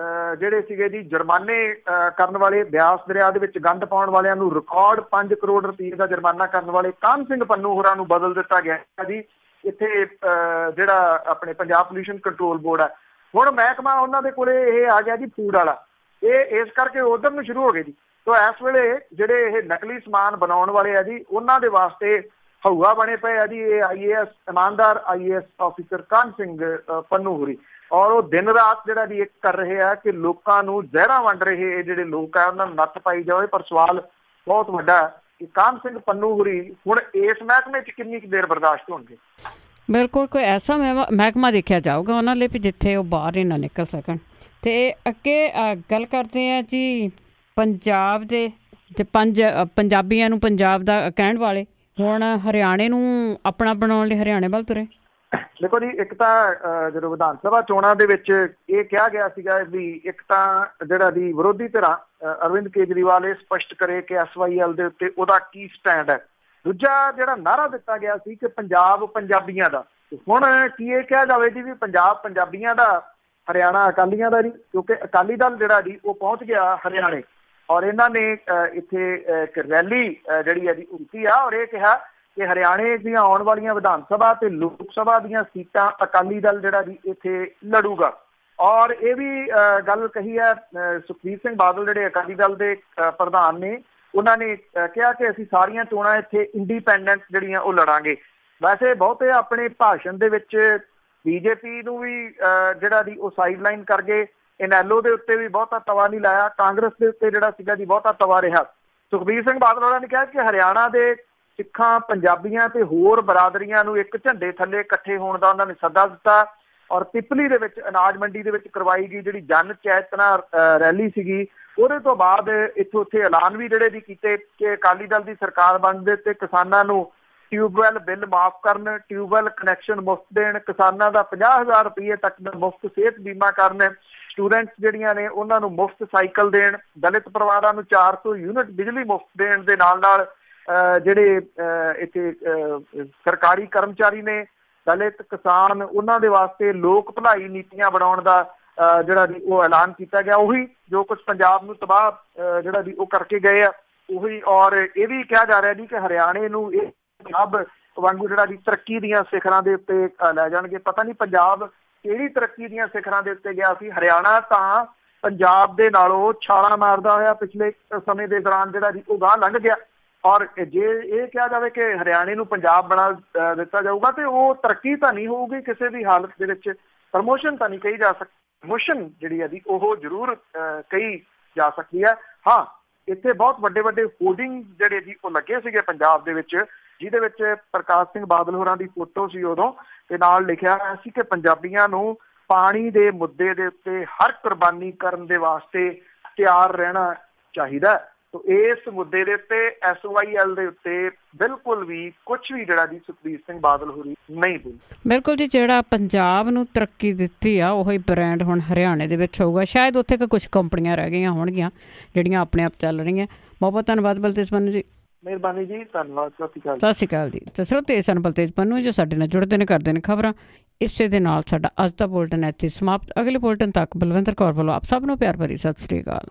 ਜਿਹੜੇ ਸੀਗੇ ਜੀ ਜੁਰਮਾਨੇ ਕਰਨ ਵਾਲੇ, ਬਿਆਸ ਦਰਿਆ ਦੇ ਵਿੱਚ ਗੰਦ ਪਾਉਣ ਵਾਲਿਆਂ ਨੂੰ ਰਿਕਾਰਡ 5 ਕਰੋੜ ਰੁਪਏ ਦਾ ਜੁਰਮਾਨਾ ਕਰਨ ਵਾਲੇ ਕਾਹਨ ਸਿੰਘ ਪੰਨੂ ਹੋਰਾਂ ਨੂੰ ਬਦਲ ਦਿੱਤਾ ਗਿਆ ਜੀ ਇੱਥੇ ਜਿਹੜਾ ਆਪਣੇ ਪੰਜਾਬ ਪੋਲਿਊਸ਼ਨ ਕੰਟਰੋਲ ਬੋਰਡ ਹੈ। ਹੁਣ ਮਹਿਕਮਾ ਉਹਨਾਂ ਦੇ ਕੋਲੇ ਇਹ ਆ ਗਿਆ ਜੀ ਫੂਡ ਵਾਲਾ, ਇਹ ਇਸ ਕਰਕੇ ਉਧਰ ਨੂੰ ਸ਼ੁਰੂ ਹੋ ਗਏ ਜੀ। ਸੋ ਇਸ ਵੇਲੇ ਜਿਹੜੇ ਇਹ ਨਕਲੀ ਸਮਾਨ ਬਣਾਉਣ ਵਾਲੇ ਆ ਜੀ ਉਹਨਾਂ ਦੇ ਵਾਸਤੇ ਹਊਆ ਬਣੇ ਪਏ ਆ ਜੀ ਇਹ IAS ਇਮਾਨਦਾਰ IAS ਆਫਿਸਰ ਕਾਹਨ ਸਿੰਘ ਪੰਨੂ ਹੋਰੀ। ਔਰ ਉਹ ਦਿਨ ਰਾਤ ਜਿਹੜਾ ਜੀ ਇੱਕ ਕਰ ਰਹੇ ਆ ਕਿ ਲੋਕਾਂ ਨੂੰ ਜ਼ਹਿਰਾਂ ਵੰਡ ਰਹੇ ਇਹ ਜਿਹੜੇ ਲੋਕ ਆ ਉਹਨਾਂ ਨੂੰ ਨੱਥ ਪਾਈ ਜਾਵੇ। ਪਰ ਸਵਾਲ ਬਹੁਤ ਵੱਡਾ ਕਿ ਕਾਹਨ ਸਿੰਘ ਪੰਨੂ ਹੋਰੀ ਹੁਣ ਇਸ ਮਹਿਕਮੇ 'ਚ ਕਿੰਨੀ ਕੁ ਦੇਰ ਬਰਦਾਸ਼ਤ ਹੋਣਗੇ? ਬਿਲਕੁਲ ਕੋਈ ਐਸਾ ਮਹਿਕਮਾ ਦੇਖਿਆ ਜਾਊਗਾ ਉਹਨਾਂ ਲਈ ਵੀ ਜਿੱਥੇ ਉਹ ਬਾਹਰ ਹੀ ਨਾ ਨਿਕਲ ਸਕਣ। ਅਤੇ ਅੱਗੇ ਗੱਲ ਕਰਦੇ ਹਾਂ ਜੀ ਪੰਜਾਬ ਦੇ ਅਤੇ ਪੰਜਾਬੀਆਂ ਨੂੰ ਪੰਜਾਬ ਦਾ ਕਹਿਣ ਵਾਲੇ ਹੁਣ ਹਰਿਆਣੇ ਨੂੰ ਆਪਣਾ ਬਣਾਉਣ ਲਈ ਹਰਿਆਣੇ ਵੱਲ ਤੁਰੇ। ਦੇਖੋ ਜੀ, ਇੱਕ ਤਾਂ ਜਦੋਂ ਵਿਧਾਨ ਸਭਾ ਚੋਣਾਂ ਦੇ ਵਿੱਚ ਇਹ ਕਿਹਾ ਗਿਆ ਸੀਗਾ ਵੀ ਇੱਕ ਤਾਂ ਜਿਹੜਾ ਦੀ ਵਿਰੋਧੀ ਧਿਰਾਂ ਅਰਵਿੰਦ ਕੇਜਰੀਵਾਲ ਇਹ ਸਪਸ਼ਟ ਕਰੇ ਕਿ SYL ਦੇ ਉੱਤੇ ਉਹਦਾ ਕੀ ਸਟੈਂਡ ਹੈ। ਦੂਜਾ ਜਿਹੜਾ ਨਾਅਰਾ ਦਿੱਤਾ ਗਿਆ ਸੀ ਕਿ ਪੰਜਾਬ ਪੰਜਾਬੀਆਂ ਦਾ, ਹੁਣ ਕੀ ਇਹ ਕਿਹਾ ਜਾਵੇ ਜੀ ਵੀ ਪੰਜਾਬ ਪੰਜਾਬੀਆਂ ਦਾ, ਹਰਿਆਣਾ ਅਕਾਲੀਆਂ ਦਾ ਨਹੀਂ, ਕਿਉਂਕਿ ਅਕਾਲੀ ਦਲ ਜਿਹੜਾ ਜੀ ਉਹ ਪਹੁੰਚ ਗਿਆ ਹਰਿਆਣੇ ਔਰ ਇਹਨਾਂ ਨੇ ਇੱਥੇ ਇੱਕ ਰੈਲੀ ਜਿਹੜੀ ਹੈ ਜੀ ਕੀਤੀ ਆ ਔਰ ਇਹ ਕਿਹਾ ਕਿ ਹਰਿਆਣੇ ਦੀਆਂ ਆਉਣ ਵਾਲੀਆਂ ਵਿਧਾਨ ਸਭਾ ਤੇ ਲੋਕ ਸਭਾ ਦੀਆਂ ਸੀਟਾਂ ਅਕਾਲੀ ਦਲ ਜਿਹੜਾ ਜੀ ਇੱਥੇ ਲੜੂਗਾ। ਔਰ ਇਹ ਵੀ ਗੱਲ ਕਹੀ ਹੈ ਸੁਖਬੀਰ ਸਿੰਘ ਬਾਦਲ ਜਿਹੜੇ ਅਕਾਲੀ ਦਲ ਦੇ ਪ੍ਰਧਾਨ ਨੇ, ਉਹਨਾਂ ਨੇ ਕਿਹਾ ਕਿ ਅਸੀਂ ਸਾਰੀਆਂ ਚੋਣਾਂ ਇੱਥੇ ਇੰਡੀਪੈਂਡੈਂਟ ਜਿਹੜੀਆਂ ਉਹ ਲੜਾਂਗੇ। ਵੈਸੇ ਬਹੁਤੇ ਆਪਣੇ ਭਾਸ਼ਣ ਦੇ ਵਿੱਚ BJP ਨੂੰ ਵੀ ਜਿਹੜਾ ਜੀ ਉਹ ਸਾਈਡ ਲਾਈਨ ਕਰ ਗਏ। ਇਨੈਲੋ ਦੇ ਉੱਤੇ ਵੀ ਬਹੁਤਾ ਤਵਾ ਨਹੀਂ ਲਾਇਆ, ਕਾਂਗਰਸ ਦੇ ਉੱਤੇ ਜਿਹੜਾ ਸੀਗਾ ਜੀ ਬਹੁਤਾ ਤਵਾ ਰਿਹਾ। ਸੁਖਬੀਰ ਸਿੰਘ ਬਾਦਲ ਉਹਨਾਂ ਨੇ ਕਿਹਾ ਕਿ ਹਰਿਆਣਾ ਦੇ ਸਿੱਖਾਂ, ਪੰਜਾਬੀਆਂ ਤੇ ਹੋਰ ਬਰਾਦਰੀਆਂ ਨੂੰ ਇੱਕ ਝੰਡੇ ਥੱਲੇ ਇਕੱਠੇ ਹੋਣ ਦਾ ਉਹਨਾਂ ਨੇ ਸੱਦਾ ਦਿੱਤਾ। ਔਰ ਪਿਪਲੀ ਦੇ ਵਿੱਚ ਅਨਾਜ ਮੰਡੀ ਦੇ ਵਿੱਚ ਕਰਵਾਈ ਗਈ ਜਿਹੜੀ ਜਨ ਚੇਤਨਾ ਰੈਲੀ ਸੀਗੀ, ਉਹਦੇ ਤੋਂ ਬਾਅਦ ਉੱਥੇ ਐਲਾਨ ਵੀ ਜਿਹੜੇ ਜੀ ਕੀਤੇ ਕਿ ਅਕਾਲੀ ਦਲ ਦੀ ਸਰਕਾਰ ਬਣਦੇ ਤੇ ਕਿਸਾਨਾਂ ਨੂੰ ਟਿਊਬਵੈੱਲ ਬਿੱਲ ਮਾਫ਼ ਕਰਨ, ਟਿਊਬਵੈੱਲ ਕਨੈਕਸ਼ਨ ਮੁਫਤ ਦੇਣ, ਕਿਸਾਨਾਂ ਦਾ 50,000 ਰੁਪਏ ਤੱਕ ਦਾ ਮੁਫਤ ਸਿਹਤ ਬੀਮਾ ਕਰਨ, ਸਟੂਡੈਂਟਸ ਜਿਹੜੀਆਂ ਨੇ ਉਹਨਾਂ ਨੂੰ ਮੁਫਤ ਸਾਈਕਲ ਦੇਣ, ਦਲਿਤ ਪਰਿਵਾਰਾਂ ਨੂੰ 400 ਯੂਨਿਟ ਬਿਜਲੀ ਮੁਫਤ ਦੇਣ ਦੇ ਨਾਲ ਜਿਹੜੇ ਇੱਥੇ ਸਰਕਾਰੀ ਕਰਮਚਾਰੀ ਨੇ, ਦਲਿਤ ਕਿਸਾਨ, ਉਹਨਾਂ ਦੇ ਵਾਸਤੇ ਲੋਕ ਭਲਾਈ ਨੀਤੀਆਂ ਬਣਾਉਣ ਦਾ ਜਿਹੜਾ ਜੀ ਉਹ ਐਲਾਨ ਕੀਤਾ ਗਿਆ। ਉਹੀ ਜੋ ਕੁਛ ਪੰਜਾਬ ਨੂੰ ਤਬਾਹ ਜਿਹੜਾ ਜੀ ਉਹ ਕਰਕੇ ਗਏ ਆ ਉਹੀ। ਔਰ ਇਹ ਵੀ ਕਿਹਾ ਜਾ ਰਿਹਾ ਜੀ ਕਿ ਹਰਿਆਣੇ ਨੂੰ ਇਹ ਪੰਜਾਬ ਵਾਂਗੂ ਜਿਹੜਾ ਜੀ ਤਰੱਕੀ ਦੀਆਂ ਸਿਖਰਾਂ ਦੇ ਉੱਤੇ ਲੈ ਜਾਣਗੇ। ਪਤਾ ਨਹੀਂ ਪੰਜਾਬ ਕਿਹੜੀ ਤਰੱਕੀ ਦੀਆਂ ਸਿਖਰਾਂ ਦੇ ਉੱਤੇ ਗਿਆ ਸੀ। ਹਰਿਆਣਾ ਤਾਂ ਪੰਜਾਬ ਦੇ ਨਾਲੋਂ ਛਾਲਾਂ ਮਾਰਦਾ ਹੋਇਆ ਪਿਛਲੇ ਸਮੇਂ ਦੇ ਦੌਰਾਨ ਜਿਹੜਾ ਜੀ ਉਹ ਗਾਂਹ ਲੰਘ ਗਿਆ। ਔਰ ਜੇ ਇਹ ਕਿਹਾ ਜਾਵੇ ਕਿ ਹਰਿਆਣੇ ਨੂੰ ਪੰਜਾਬ ਬਣਾ ਦਿੱਤਾ ਜਾਊਗਾ ਤੇ ਉਹ ਤਰੱਕੀ ਤਾਂ ਨਹੀਂ ਹੋਊਗੀ ਕਿਸੇ ਵੀ ਹਾਲਤ ਦੇ ਵਿੱਚ, ਪ੍ਰਮੋਸ਼ਨ ਤਾਂ ਨਹੀਂ ਕਹੀ ਜਾ ਸਕਦੀ। ਪ੍ਰਮੋਸ਼ਨ ਜਿਹੜੀ ਹੈ ਜੀ ਉਹ ਜ਼ਰੂਰ ਕਹੀ ਜਾ ਸਕਦੀ ਹੈ। ਹਾਂ, ਇੱਥੇ ਬਹੁਤ ਵੱਡੇ ਵੱਡੇ ਹੋਰਡਿੰਗ ਜਿਹੜੇ ਜੀ ਉਹ ਲੱਗੇ ਸੀਗੇ ਪੰਜਾਬ ਦੇ ਵਿੱਚ, ਜਿਹਦੇ ਵਿੱਚ ਪ੍ਰਕਾਸ਼ ਸਿੰਘ ਬਾਦਲ ਹੋਰਾਂ ਦੀ ਫੋਟੋ ਸੀ ਉਦੋਂ, ਤੇ ਨਾਲ ਲਿਖਿਆ ਹੋਇਆ ਸੀ ਕਿ ਪੰਜਾਬੀਆਂ ਨੂੰ ਪਾਣੀ ਦੇ ਮੁੱਦੇ ਦੇ ਉੱਤੇ ਹਰ ਕੁਰਬਾਨੀ ਕਰਨ ਦੇ ਵਾਸਤੇ ਤਿਆਰ ਰਹਿਣਾ ਚਾਹੀਦਾ। ਤੋ ਇਸ ਮੁੱਦੇ ਦੇ ਉੱਤੇ SYL ਦੇ ਉੱਤੇ ਬਿਲਕੁਲ ਵੀ ਕੁਝ ਵੀ ਜਿਹੜਾ ਜੀ ਸੁਖਬੀਰ ਸਿੰਘ ਬਾਦਲ ਹੋਰੀ ਨਹੀਂ ਬੋਲੀ। ਬਿਲਕੁਲ ਜੀ, ਜਿਹੜਾ ਪੰਜਾਬ ਨੂੰ ਤਰੱਕੀ ਦਿੱਤੀ ਆ ਉਹੀ ਬ੍ਰਾਂਡ ਹੁਣ ਹਰਿਆਣੇ ਦੇ ਵਿੱਚ ਹੋਊਗਾ। ਸ਼ਾਇਦ ਉੱਥੇ ਕੁਝ ਕੰਪਨੀਆਂ ਰਹਿ ਗਈਆਂ ਹੋਣਗੀਆਂ ਜਿਹੜੀਆਂ ਆਪਣੇ ਆਪ ਚੱਲ ਰਹੀਆਂ। ਬਹੁਤ ਬਹੁਤ ਧੰਨਵਾਦ ਬਲਤੇਜ ਪੰਨੂ ਜੀ। ਮਿਹਰਬਾਨੀ ਜੀ, ਧੰਨਵਾਦ, ਸਤਿ ਸ਼੍ਰੀ ਅਕਾਲ ਜੀ। ਤੇ ਸਰੋਤੇ ਸਨ ਬਲਤੇਜ ਪੰਨੂ ਜੋ ਸਾਡੇ ਨਾਲ ਜੁੜਦੇ ਨੇ, ਕਰਦੇ ਨੇ ਖਬਰਾਂ। ਇਸੇ ਦੇ ਨਾਲ ਸਾਡਾ ਅੱਜ ਦਾ ਬੁਲਟਨ ਇੱਥੇ ਸਮਾਪਤ। ਅਗਲੇ ਬੁਲਟਨ ਤੱਕ ਬਲਵਿੰਦਰ ਕੌਰ ਵੱਲੋਂ ਆਪ ਸਭ ਨੂੰ ਪਿਆਰ ਭਰੀ ਸਤਿ ਸ਼੍ਰੀ ਅਕਾਲ।